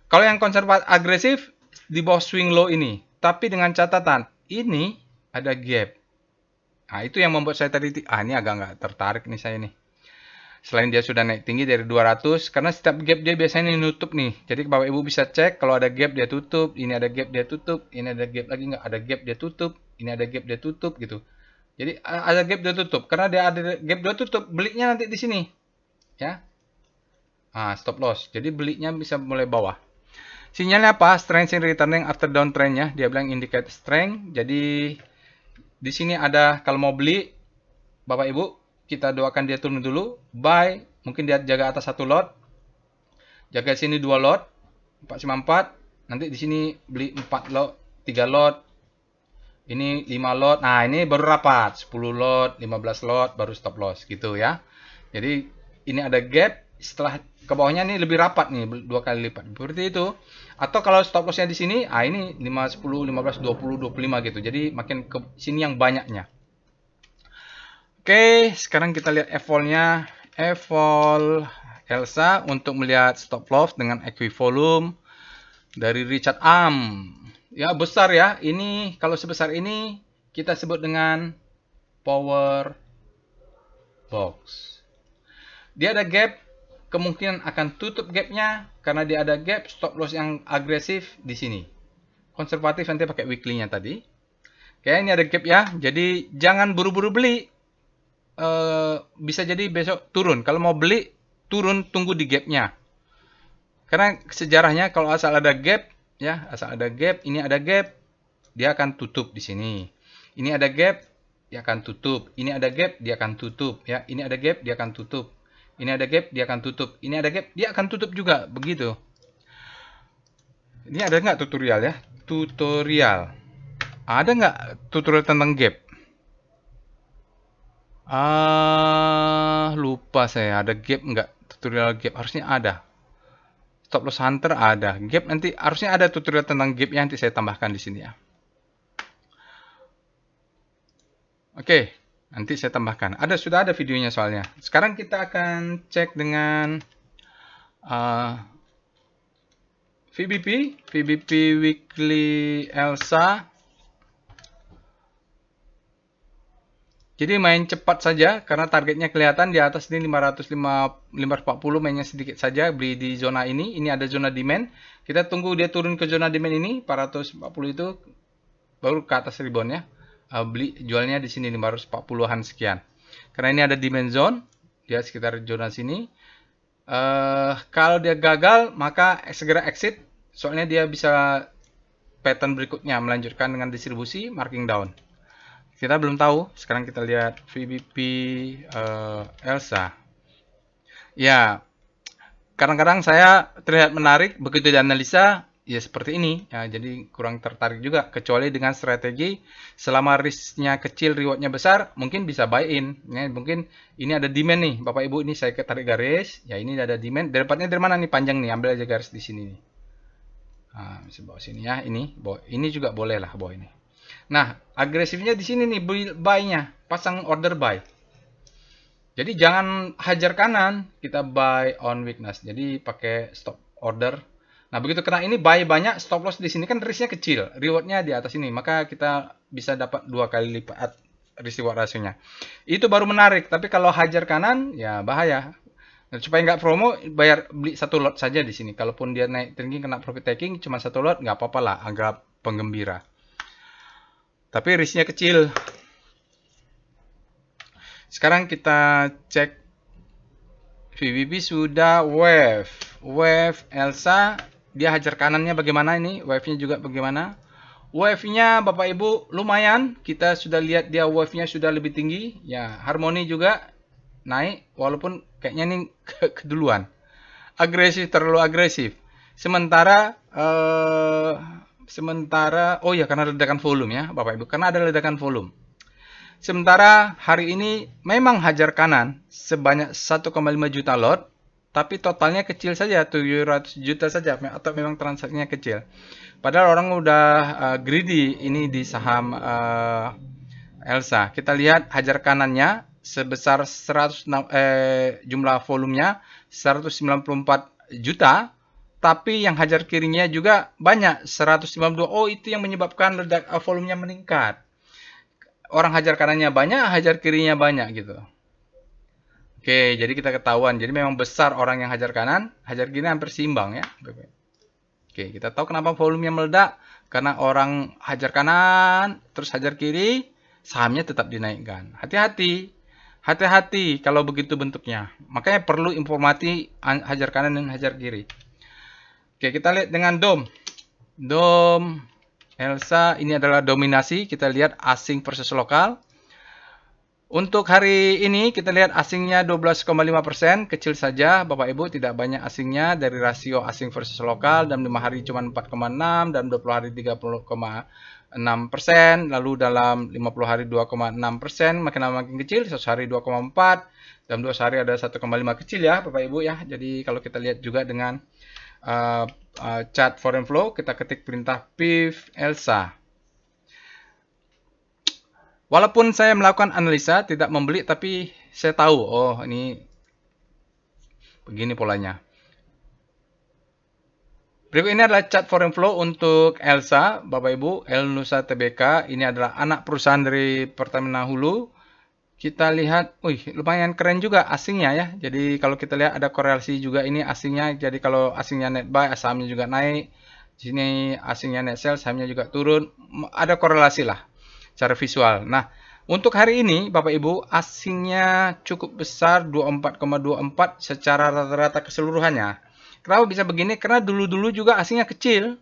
Kalau yang konservatif agresif di bawah swing low ini, tapi dengan catatan ini ada gap. Nah, itu yang membuat saya tadi ini agak nggak tertarik nih saya nih. Selain dia sudah naik tinggi dari 200, karena setiap gap dia biasanya nutup nih. Jadi Bapak Ibu bisa cek kalau ada gap dia tutup, ini ada gap dia tutup, ini ada gap lagi nggak ada gap dia tutup, ini ada gap dia tutup gitu. Jadi ada gap dia tutup, karena dia ada gap dia tutup, beliknya nanti di sini. Ya. Stop loss. Jadi beliknya bisa mulai bawah. Sinyalnya apa? Strength in returning after downtrend-nya. Dia bilang indicate strength. Jadi di sini ada kalau mau beli Bapak Ibu, kita doakan dia turun dulu. Buy, mungkin dia jaga atas 1 lot. Jaga sini 2 lot. 454. Nanti di sini beli 4 lot, 3 lot. Ini 5 lot. Nah, ini baru rapat. 10 lot, 15 lot baru stop loss gitu ya. Jadi ini ada gap, setelah ke bawahnya ini lebih rapat nih, 2 kali lipat. Seperti itu. Atau kalau stop lossnya di sini, ini 5, 10, 15, 20, 25 gitu. Jadi makin ke sini yang banyaknya. Oke, sekarang kita lihat evol-nya. Evol ELSA untuk melihat stop loss dengan equivolume dari Richard Arm. Ya, besar ya. Ini kalau sebesar ini kita sebut dengan power box. Dia ada gap, kemungkinan akan tutup gapnya karena dia ada gap stop loss yang agresif di sini. Konservatif nanti pakai weekly-nya tadi. Oke, ini ada gap ya. Jadi jangan buru-buru beli. Bisa jadi besok turun. Kalau mau beli turun, tunggu di gapnya. Karena sejarahnya kalau asal ada gap, ya asal ada gap, ini ada gap, dia akan tutup di sini. Ini ada gap, dia akan tutup. Ini ada gap, dia akan tutup. Ya, ini ada gap, dia akan tutup. Ini ada gap, dia akan tutup. Ini ada gap, dia akan tutup juga. Begitu. Ini ada nggak tutorial ya? Tutorial. Ada nggak tutorial tentang gap? Lupa saya ada gap nggak? Tutorial gap harusnya ada. Stop loss hunter ada. Gap nanti harusnya ada tutorial tentang gap yang nanti saya tambahkan di sini ya. Oke, nanti saya tambahkan. Sudah ada videonya soalnya. Sekarang kita akan cek dengan VBP Weekly Elsa. Jadi main cepat saja karena targetnya kelihatan di atas ini 540, mainnya sedikit saja, beli di zona ini. Ini ada zona demand. Kita tunggu dia turun ke zona demand ini 440 itu baru ke atas rebound ya. Beli jualnya di sini 540-an sekian. Karena ini ada demand zone, dia sekitar zona sini. Kalau dia gagal maka segera exit. Soalnya dia bisa pattern berikutnya melanjutkan dengan distribusi marking down. Kita belum tahu. Sekarang kita lihat VBP Elsa. Ya, kadang-kadang saya terlihat menarik begitu dianalisa ya seperti ini. Ya, jadi kurang tertarik juga. Kecuali dengan strategi selama risknya kecil, rewardnya besar, mungkin bisa buy in. Ya, mungkin ini ada demand nih, Bapak Ibu. Ini saya tarik garis. Ya, ini ada demand. Dapatnya dari mana nih panjang nih? Ambil aja garis di sini nih. Nah, bisa bawa sini ya. Ini juga boleh lah bawa ini. Nah, agresifnya di sini nih buy-nya, pasang order buy. Jadi jangan hajar kanan, kita buy on weakness. Jadi pakai stop order. Nah, begitu kena ini buy banyak, stop loss di sini kan risknya kecil, rewardnya di atas ini, maka kita bisa dapat 2 kali lipat risk reward rasionya. Itu baru menarik, tapi kalau hajar kanan ya bahaya. Nah, supaya nggak promo, beli satu lot saja di sini. Kalaupun dia naik tinggi kena profit taking cuma satu lot, nggak apa-apa lah, anggap penggembira. Tapi risknya kecil. Sekarang kita cek VBP sudah wave Elsa, dia hajar kanannya bagaimana ini, wave-nya juga bagaimana. Wave-nya Bapak Ibu lumayan, kita sudah lihat dia wave-nya sudah lebih tinggi. Ya, harmoni juga naik walaupun kayaknya ini keduluan. Agresif, terlalu agresif. Sementara oh ya karena ledakan volume ya Bapak Ibu, karena ada ledakan volume. Sementara hari ini memang hajar kanan sebanyak 1,5 juta lot, tapi totalnya kecil saja, 700 juta saja, atau memang transaksinya kecil. Padahal orang udah greedy ini di saham Elsa. Kita lihat hajar kanannya sebesar 100, jumlah volumenya 194 juta, tapi yang hajar kirinya juga banyak 152. Oh, itu yang menyebabkan volumenya meningkat. Orang hajar kanannya banyak, hajar kirinya banyak gitu. Oke, jadi kita ketahuan. Jadi memang besar orang yang hajar kanan, hajar kiri hampir seimbang ya. Oke, kita tahu kenapa volumenya meledak. Karena orang hajar kanan, terus hajar kiri, sahamnya tetap dinaikkan. Hati-hati. Hati-hati kalau begitu bentuknya. Makanya perlu informasi hajar kanan dan hajar kiri. Oke, kita lihat dengan DOM. DOM Elsa ini adalah dominasi, kita lihat asing versus lokal. Untuk hari ini kita lihat asingnya 12,5%, kecil saja Bapak Ibu, tidak banyak asingnya dari rasio asing versus lokal. Dalam 5 hari cuma 4,6, dalam 20 hari 30,6%, lalu dalam 50 hari 2,6%, makin lama makin kecil, 100 hari 2,4, dalam 2 hari ada 1,5 kecil ya Bapak Ibu ya. Jadi kalau kita lihat juga dengan chart foreign flow, kita ketik perintah PIV Elsa. Walaupun saya melakukan analisa, tidak membeli, tapi saya tahu, oh ini begini polanya. Berikut ini adalah chart foreign flow untuk Elsa, Bapak Ibu, El Nusa Tbk. Ini adalah anak perusahaan dari Pertamina Hulu. Kita lihat, lumayan keren juga asingnya ya. Jadi kalau kita lihat ada korelasi juga ini asingnya. Jadi kalau asingnya net buy, sahamnya juga naik. Di sini asingnya net sell, sahamnya juga turun. Ada korelasi lah secara visual. Nah, untuk hari ini Bapak Ibu, asingnya cukup besar 24,24 secara rata-rata keseluruhannya. Kenapa bisa begini? Karena dulu-dulu juga asingnya kecil.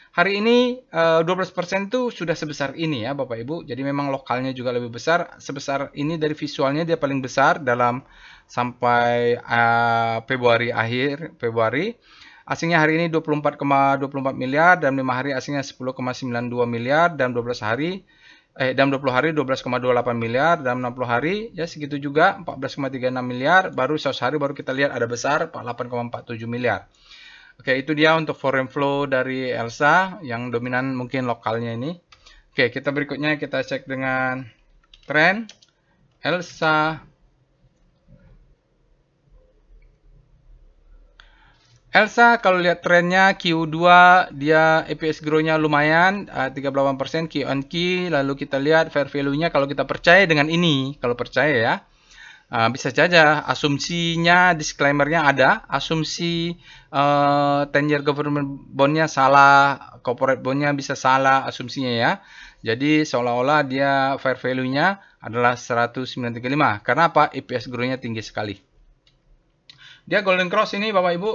Hari ini 12% itu sudah sebesar ini ya Bapak Ibu. Jadi memang lokalnya juga lebih besar. Sebesar ini dari visualnya dia paling besar dalam sampai Februari. Asingnya hari ini 24,24 miliar, dalam 5 hari asingnya 10,92 miliar, dalam 12 hari dalam 20 hari 12,28 miliar, dalam 60 hari ya segitu juga 14,36 miliar, baru 100 hari baru kita lihat ada besar 48,47 miliar. Oke, itu dia untuk foreign flow dari Elsa yang dominan mungkin lokalnya ini. Oke, kita berikutnya kita cek dengan tren Elsa. Elsa kalau lihat trennya Q2 dia EPS grow-nya lumayan 38% Q on Q, lalu kita lihat fair value-nya kalau kita percaya dengan ini, kalau percaya ya. Bisa saja asumsinya disclaimer-nya ada, asumsi 10-year government bond-nya salah, corporate bond-nya bisa salah asumsinya ya. Jadi seolah-olah dia fair value-nya adalah 195. Karena apa? EPS grow-nya tinggi sekali. Dia golden cross ini Bapak Ibu.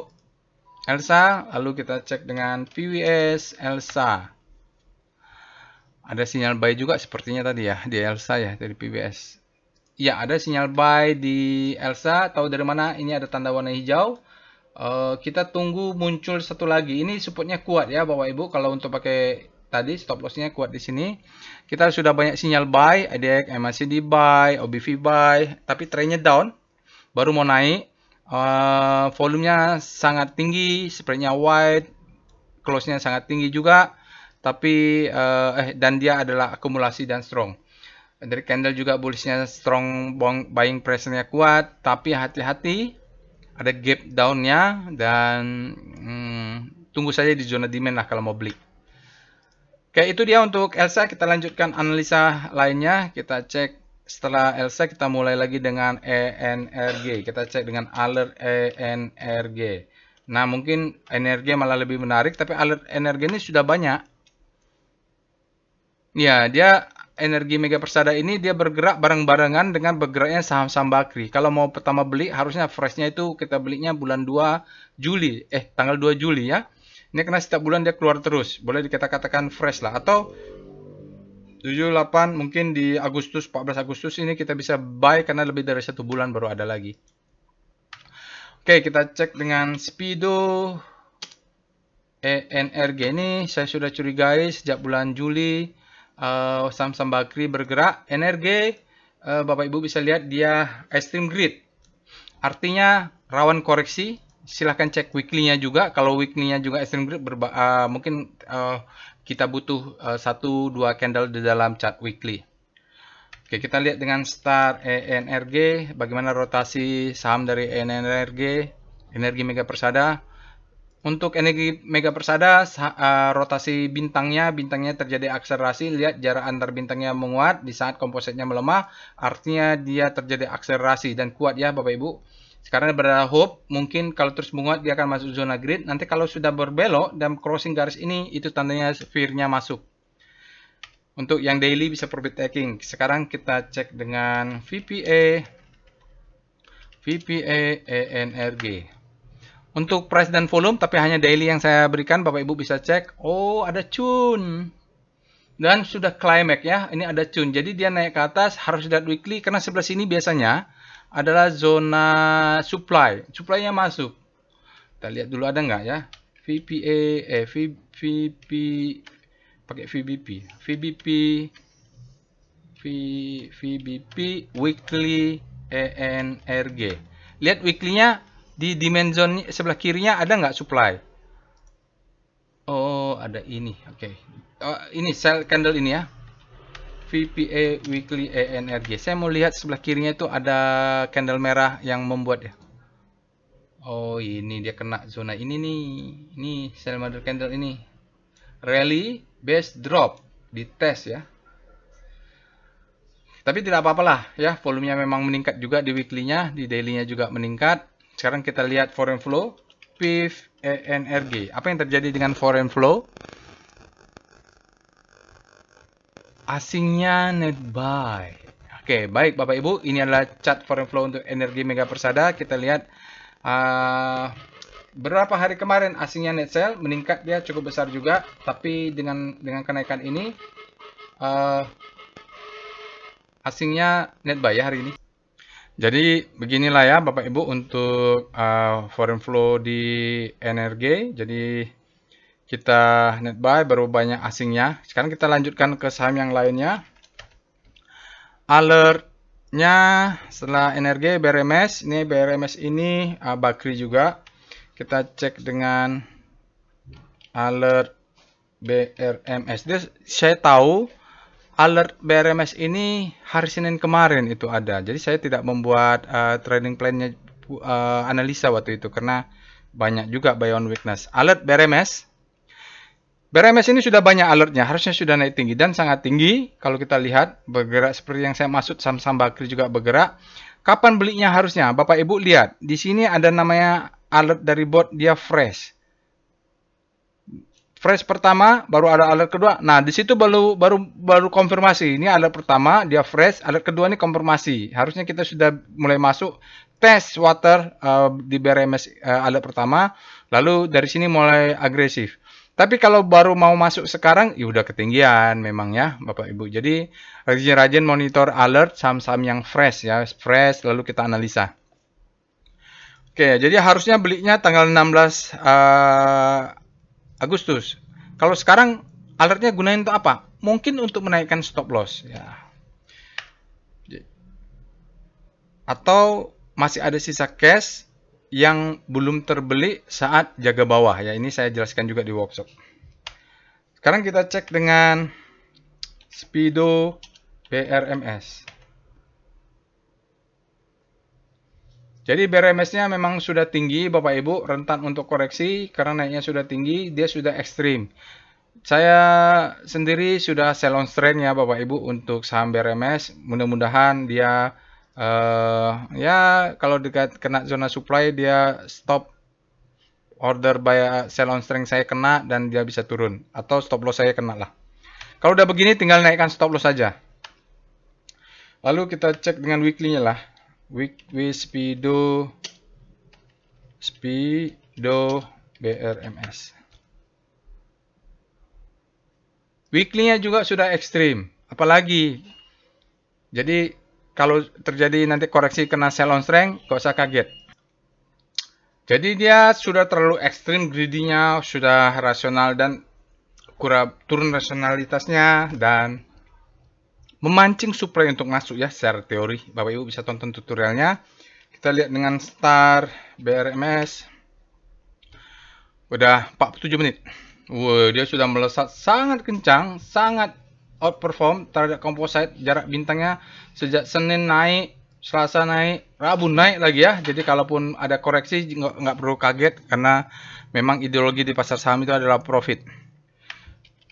Elsa, lalu kita cek dengan VWS Elsa. Ada sinyal buy juga sepertinya tadi ya di Elsa ya dari PWS. Ya, ada sinyal buy di Elsa. Tahu dari mana? Ini ada tanda warna hijau. Kita tunggu muncul satu lagi. Ini supportnya kuat ya Bapak Ibu. Kalau untuk pakai tadi stop lossnya kuat di sini. Kita sudah banyak sinyal buy, IDX, MACD buy, OBV buy, tapi trennya down. Baru mau naik. Volumenya sangat tinggi, spreadnya wide, close-nya sangat tinggi juga, tapi dan dia adalah akumulasi dan strong. Dari candle juga bullish-nya strong, buying pressure-nya kuat, tapi hati-hati ada gap down-nya dan tunggu saja di zona demand lah kalau mau beli. Oke, itu dia untuk Elsa. Kita lanjutkan analisa lainnya. Kita cek setelah Elsa, kita mulai lagi dengan ENRG. Kita cek dengan alert ENRG. Nah, mungkin ENRG malah lebih menarik, tapi alert ENRG ini sudah banyak. Ya, dia energi Mega Persada ini dia bergerak bareng-barengan dengan bergeraknya saham-saham Bakri. Kalau mau pertama beli, harusnya freshnya itu kita belinya bulan 2 Juli. Tanggal 2 Juli ya. Ini karena setiap bulan dia keluar terus. Boleh dikatakan fresh lah. Atau 78 mungkin di Agustus, 14 Agustus ini kita bisa buy karena lebih dari 1 bulan baru ada lagi. Oke, kita cek dengan Speedo ENRG ini saya sudah curigai sejak bulan Juli saham-saham Bakri bergerak. ENRG Bapak Ibu bisa lihat dia extreme grid. Artinya rawan koreksi. Silahkan cek weekly-nya juga. Kalau weekly-nya juga extreme grid mungkin kita butuh 1-2 candle di dalam chart weekly. Oke, kita lihat dengan start ENRG, bagaimana rotasi saham dari ENRG, energi Mega Persada. Untuk energi Mega Persada, rotasi bintangnya terjadi akselerasi. Lihat jarak antar bintangnya menguat di saat kompositnya melemah, artinya dia terjadi akselerasi dan kuat ya Bapak Ibu. Sekarang berada hope, mungkin kalau terus menguat dia akan masuk zona grid. Nanti kalau sudah berbelok dan crossing garis ini, itu tandanya fear-nya masuk. Untuk yang daily bisa profit taking. Sekarang kita cek dengan VPA ENRG. Untuk price dan volume, tapi hanya daily yang saya berikan, Bapak Ibu bisa cek. Oh, ada cun. Dan sudah climax ya, ini ada cun. Jadi dia naik ke atas, harus lihat weekly, karena sebelah sini biasanya adalah zona supply. Supply-nya masuk. Kita lihat dulu ada nggak ya. VPA, VP, pakai VBP, weekly ENRG. Lihat weekly-nya di dimension sebelah kirinya ada nggak supply? Oh, ada ini. Oke. Ini sell candle ini ya. VPA weekly ENRG. Saya mau lihat sebelah kirinya itu ada candle merah yang membuat ya. Oh, ini dia kena zona ini nih. Ini sell model candle ini. Rally base drop di tes ya. Tapi tidak apa-apalah ya, volumenya memang meningkat juga di weekly-nya, di daily-nya juga meningkat. Sekarang kita lihat foreign flow, PIF ENRG. Apa yang terjadi dengan foreign flow? Asingnya net buy. Oke, baik Bapak Ibu, ini adalah chart foreign flow untuk energi Mega Persada. Kita lihat berapa hari kemarin asingnya net sell meningkat, dia cukup besar juga, tapi dengan kenaikan ini asingnya net buy ya hari ini. Jadi beginilah ya Bapak Ibu untuk foreign flow di energi. Jadi kita net buy baru banyak asingnya. Sekarang kita lanjutkan ke saham yang lainnya. alertnya setelah NRG BRMS, ini BRMS ini Bakri juga. Kita cek dengan alert BRMS. Saya tahu alert BRMS ini hari Senin kemarin itu ada. Jadi saya tidak membuat trading plan-nya analisa waktu itu karena banyak juga buy on weakness. Alert BRMS. BRMS ini sudah banyak alertnya, harusnya sudah naik tinggi dan sangat tinggi. Kalau kita lihat bergerak seperti yang saya maksud, saham-saham Bakri juga bergerak. Kapan belinya harusnya? Bapak Ibu lihat, di sini ada namanya alert dari bot, dia fresh. Fresh pertama, baru ada alert kedua. Nah, di situ baru konfirmasi. Ini alert pertama, dia fresh. Alert kedua ini konfirmasi. Harusnya kita sudah mulai masuk tes water di BRMS alert pertama. Lalu dari sini mulai agresif. Tapi kalau baru mau masuk sekarang, ya udah ketinggian memang ya, Bapak Ibu. Jadi rajin-rajin monitor alert saham-saham yang fresh ya, fresh lalu kita analisa. Oke, jadi harusnya belinya tanggal 16 Agustus. Kalau sekarang alertnya gunain untuk apa? Mungkin untuk menaikkan stop loss ya. Atau masih ada sisa cash yang belum terbeli saat jaga bawah ya. Ini saya jelaskan juga di workshop. Sekarang kita cek dengan Speedo BRMS. Jadi BRMS-nya memang sudah tinggi Bapak Ibu, rentan untuk koreksi karena naiknya sudah tinggi, dia sudah ekstrim. Saya sendiri sudah sell on strength ya Bapak Ibu untuk saham BRMS. Mudah-mudahan dia ya kalau dekat kena zona supply dia stop order by sell on strength saya kena dan dia bisa turun atau stop loss saya kena lah. Kalau udah begini tinggal naikkan stop loss saja. Lalu kita cek dengan weekly-nya lah. Weekly Speedo BRMS. Weekly-nya juga sudah ekstrim. Apalagi jadi kalau terjadi nanti koreksi kena sell on strength, gak usah kaget. Jadi dia sudah terlalu ekstrim, greedy-nya sudah rasional dan kurang turun rasionalitasnya dan memancing supply untuk masuk ya secara teori. Bapak Ibu bisa tonton tutorialnya. Kita lihat dengan Star BRMS. Udah 47 menit. Wah, dia sudah melesat sangat kencang, sangat outperform terhadap composite. Jarak bintangnya sejak Senin naik, Selasa naik, Rabu naik lagi ya. Jadi kalaupun ada koreksi nggak perlu kaget karena memang ideologi di pasar saham itu adalah profit.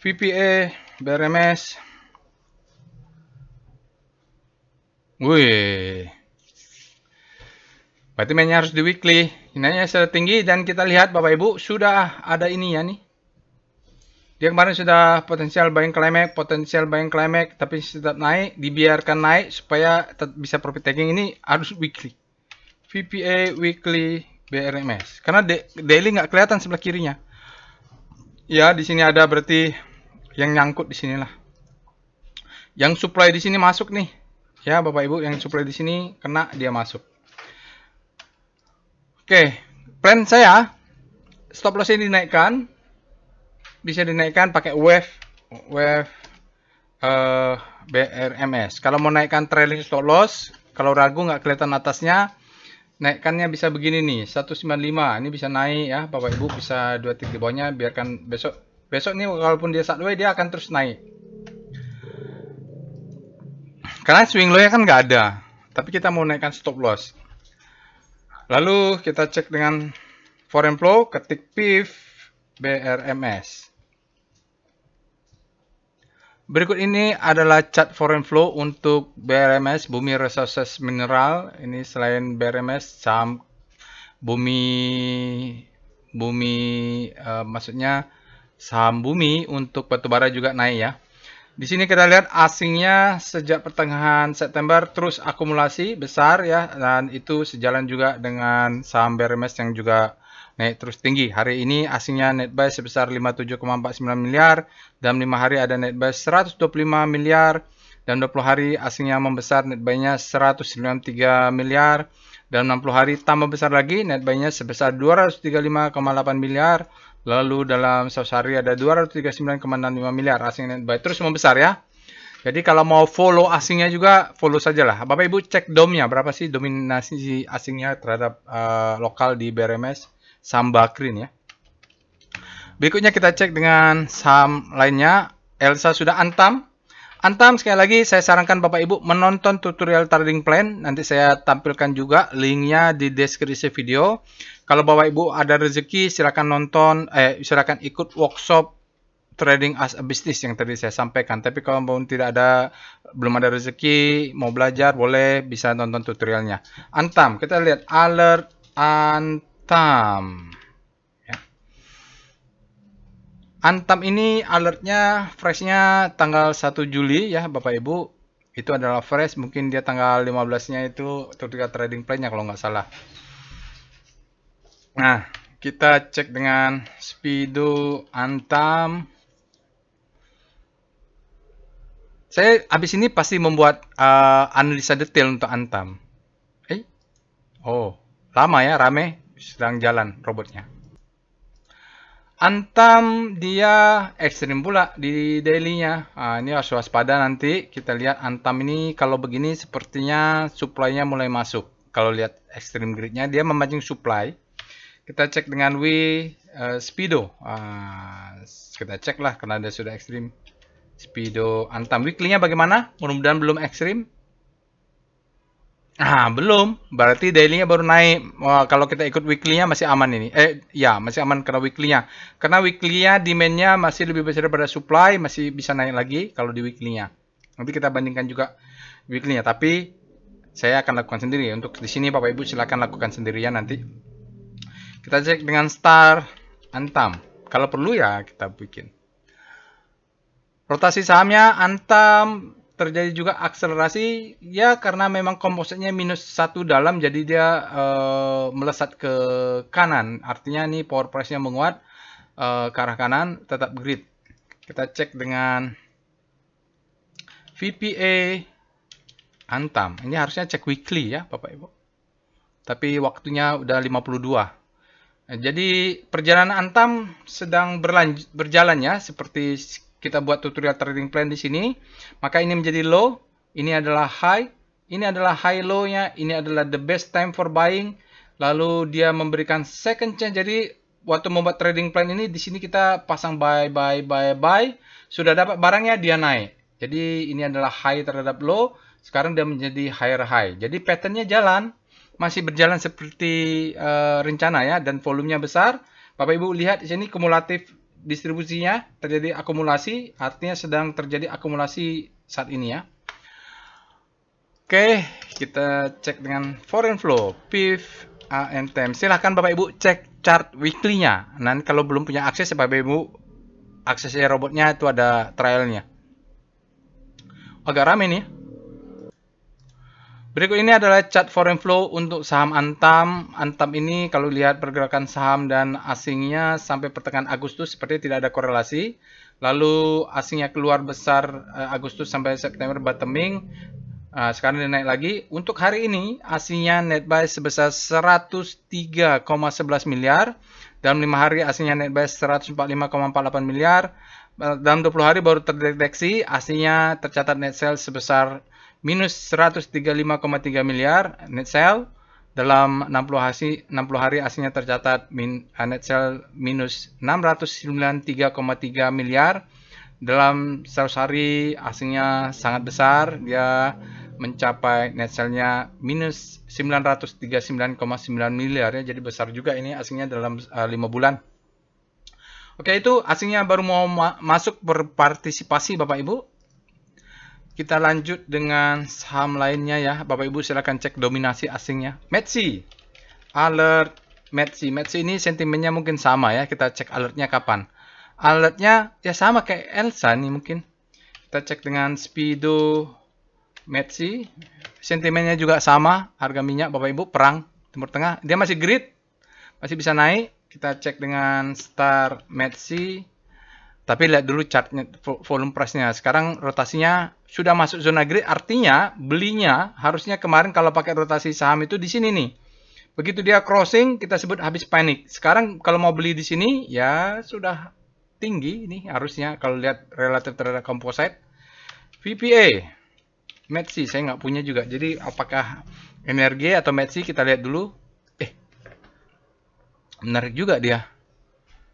VPA BRMS. Wih. Berarti mainnya harus di weekly. Nilainya sudah tinggi dan kita lihat Bapak Ibu sudah ada ini ya nih. Dia kemarin sudah potensial buying climax, tapi tetap naik, dibiarkan naik supaya tetap bisa profit taking. Ini harus weekly. VPA weekly BRMS. Karena daily nggak kelihatan sebelah kirinya. Ya, di sini ada berarti yang nyangkut di sinilah. Yang supply di sini masuk nih. Ya, Bapak Ibu, yang supply di sini kena dia masuk. Oke, plan saya stop loss ini dinaikkan. Bisa dinaikkan pakai wave BRMS. Kalau mau naikkan trailing stop loss, kalau ragu nggak kelihatan atasnya, naikkannya bisa begini nih, 195. Ini bisa naik ya, Bapak Ibu bisa 2 titik di bawahnya, biarkan besok nih walaupun dia sideways dia akan terus naik. Karena swing low-nya kan nggak ada, tapi kita mau naikkan stop loss. Lalu kita cek dengan foreign flow, ketik PIF BRMS. Berikut ini adalah chart foreign flow untuk BRMS, Bumi Resources Mineral. Ini selain BRMS, saham maksudnya saham bumi untuk batubara juga naik ya. Di sini kita lihat asingnya sejak pertengahan September terus akumulasi besar ya, dan itu sejalan juga dengan saham BRMS yang juga naik terus tinggi. Hari ini asingnya net buy sebesar 57,49 miliar, dalam 5 hari ada net buy 125 miliar, dan 20 hari asingnya membesar net buy-nya 193 miliar, dan 60 hari tambah besar lagi net buy-nya sebesar 235,8 miliar, lalu dalam 100 hari ada 239,65 miliar asing net buy terus membesar ya. Jadi kalau mau follow asingnya juga follow saja lah. Bapak Ibu cek domnya berapa sih dominasi asingnya terhadap lokal di BRMS saham Bakrin ya. Berikutnya kita cek dengan saham lainnya. Elsa sudah Antam. Antam sekali lagi saya sarankan Bapak Ibu menonton tutorial trading plan. Nanti saya tampilkan juga linknya di deskripsi video. Kalau Bapak Ibu ada rezeki silakan nonton, silakan ikut workshop trading as a business yang tadi saya sampaikan. Tapi kalau belum ada rezeki mau belajar boleh bisa nonton tutorialnya. Antam, kita lihat alert Antam. Antam ini alertnya freshnya tanggal 1 Juli ya Bapak Ibu. Itu adalah fresh, mungkin dia tanggal 15-nya itu ketika trading plan-nya kalau nggak salah. Nah, kita cek dengan Speedo Antam. Saya habis ini pasti membuat analisa detail untuk Antam. Oh, lama ya, rame, sedang jalan robotnya. Antam dia ekstrim pula di daily-nya. Ini harus waspada nanti. Kita lihat Antam ini kalau begini sepertinya supply-nya mulai masuk. Kalau lihat ekstrim grid-nya dia memancing supply. Kita cek dengan Speedo. Kita cek lah karena dia sudah ekstrim. Speedo Antam weekly-nya bagaimana? Mudah-mudahan belum ekstrim. Belum. Berarti daily-nya baru naik. Wah, kalau kita ikut weekly-nya masih aman ini. Ya, masih aman karena weekly-nya. Karena weekly-nya demand-nya masih lebih besar daripada supply, masih bisa naik lagi kalau di weekly-nya. Nanti kita bandingkan juga weekly-nya. Tapi saya akan lakukan sendiri. Untuk di sini Bapak Ibu silakan lakukan sendirian nanti. Kita cek dengan Star Antam. Kalau perlu ya kita bikin. Rotasi sahamnya Antam terjadi juga akselerasi ya karena memang kompositnya -1 dalam jadi dia melesat ke kanan, artinya nih power price-nya menguat ke arah kanan, tetap grid. Kita cek dengan VPA Antam, ini harusnya cek weekly ya Bapak Ibu, tapi waktunya udah 52. Jadi perjalanan Antam sedang berjalan ya, seperti kita buat tutorial trading plan di sini. Maka ini menjadi low, ini adalah high, ini adalah high low-nya, ini adalah the best time for buying. Lalu dia memberikan second chance. Jadi waktu membuat trading plan ini di sini kita pasang buy. Sudah dapat barangnya dia naik. Jadi ini adalah high terhadap low, sekarang dia menjadi higher high. Jadi pattern-nya jalan, masih berjalan seperti rencana ya, dan volumenya besar. Bapak Ibu lihat di sini kumulatif distribusinya terjadi akumulasi, artinya sedang terjadi akumulasi saat ini ya. Oke, kita cek dengan foreign flow, PIF, ANTM. Silahkan Bapak Ibu cek chart weekly-nya. Nanti kalau belum punya akses Bapak Ibu, aksesnya robotnya itu ada trialnya. Agak rame nih. Berikut ini adalah chart foreign flow untuk saham Antam. Antam ini kalau lihat pergerakan saham dan asingnya sampai pertengahan Agustus seperti tidak ada korelasi. Lalu asingnya keluar besar Agustus sampai September bottoming. Sekarang dia naik lagi. Untuk hari ini asingnya net buy sebesar 103,11 miliar. Dalam 5 hari asingnya net buy 145,48 miliar. Dalam 20 hari baru terdeteksi asingnya tercatat net sell sebesar minus 135,3 miliar net sell. Dalam 60 hari aslinya tercatat net sell minus 693,3 miliar. Dalam 100 hari aslinya sangat besar, dia mencapai net sell-nya minus 939,9 miliar ya. Jadi besar juga ini aslinya dalam 5 bulan. Oke, itu aslinya baru mau masuk berpartisipasi Bapak Ibu. Kita lanjut dengan saham lainnya ya. Bapak Ibu silakan cek dominasi asingnya. Metsi. Alert Metsi. Metsi ini sentimennya mungkin sama ya. Kita cek alertnya kapan. Alertnya ya sama kayak Elsa nih mungkin. Kita cek dengan Speedo Metsi. Sentimennya juga sama. Harga minyak Bapak Ibu perang Timur Tengah. Dia masih grid. Masih bisa naik. Kita cek dengan Star Metsi. Tapi lihat dulu chartnya, volume price-nya. Sekarang rotasinya sudah masuk zona grid, artinya belinya harusnya kemarin kalau pakai rotasi saham itu di sini nih. Begitu dia crossing, kita sebut habis panik. Sekarang kalau mau beli di sini, ya sudah tinggi ini harusnya kalau lihat relatif terhadap composite. VPA, METC, saya nggak punya juga. Jadi apakah MRG atau METC, kita lihat dulu. Menarik juga dia.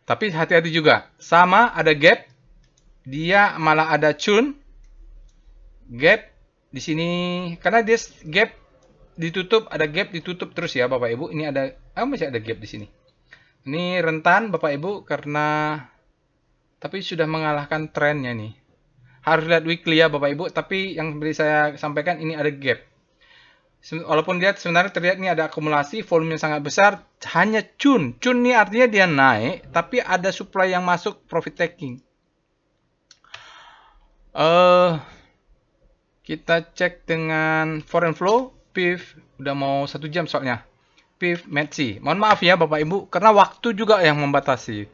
Tapi hati-hati juga. Sama ada gap. Dia malah ada churn. Gap di sini karena dia gap ditutup, ada gap ditutup terus ya Bapak Ibu. Ini ada masih ada gap di sini. Ini rentan Bapak Ibu karena tapi sudah mengalahkan trennya nih. Harus lihat weekly ya Bapak Ibu, tapi yang seperti saya sampaikan ini ada gap. Walaupun lihat sebenarnya terlihat ini ada akumulasi, volume yang sangat besar, hanya cun. Cun ini artinya dia naik, tapi ada supply yang masuk, profit taking. Kita cek dengan foreign flow, PIF, udah mau 1 jam soalnya. PIF, METC. Mohon maaf ya Bapak Ibu, karena waktu juga yang membatasi.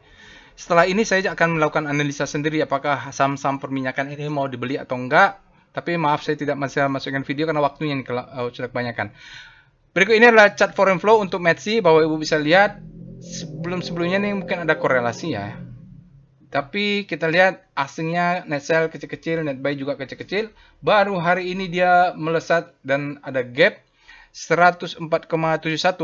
Setelah ini saya akan melakukan analisa sendiri apakah saham-saham perminyakan ini mau dibeli atau enggak. Tapi maaf saya tidak masih masukkan video karena waktunya ini sudah kebanyakan. Berikut ini adalah chart foreign flow untuk METC. Bapak Ibu bisa lihat sebelum-sebelumnya nih mungkin ada korelasi ya. Tapi kita lihat asingnya net sell kecil-kecil, net buy juga kecil-kecil. Baru hari ini dia melesat dan ada gap 104,71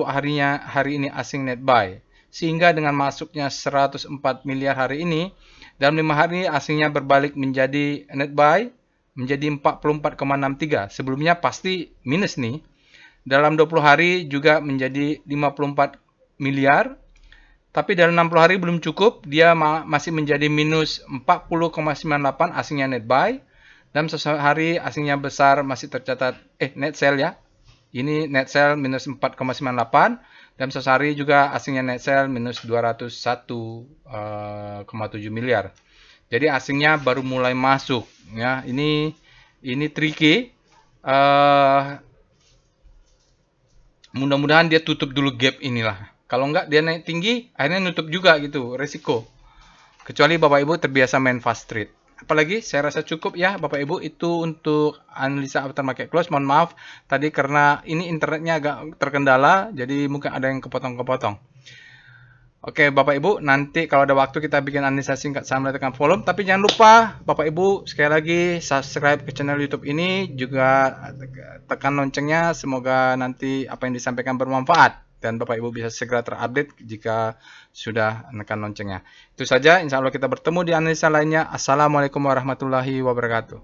hari ini asing net buy. Sehingga dengan masuknya 104 miliar hari ini, dalam 5 hari asingnya berbalik menjadi net buy, menjadi 44,63. Sebelumnya pasti minus nih. Dalam 20 hari juga menjadi 54 miliar. Tapi dalam 60 hari belum cukup, dia masih menjadi minus 40,98 asingnya net buy. Dalam sehari asingnya besar masih tercatat, net sell ya. Ini net sell minus 4,98. Dalam sehari juga asingnya net sell minus 201,7 miliar. Jadi asingnya baru mulai masuk ya. Ini tricky. Mudah-mudahan dia tutup dulu gap inilah. Kalau enggak dia naik tinggi, akhirnya nutup juga gitu, resiko. Kecuali Bapak Ibu terbiasa main fast trade. Apalagi saya rasa cukup ya Bapak Ibu itu untuk analisa aftermarket close. Mohon maaf tadi karena ini internetnya agak terkendala, jadi mungkin ada yang kepotong-kepotong. Oke Bapak Ibu, nanti kalau ada waktu kita bikin analisa singkat saham tekan volume. Tapi jangan lupa Bapak Ibu sekali lagi subscribe ke channel YouTube ini, juga tekan loncengnya. Semoga nanti apa yang disampaikan bermanfaat dan Bapak Ibu bisa segera terupdate jika sudah menekan loncengnya. Itu saja, insya Allah kita bertemu di analisa lainnya. Assalamualaikum warahmatullahi wabarakatuh.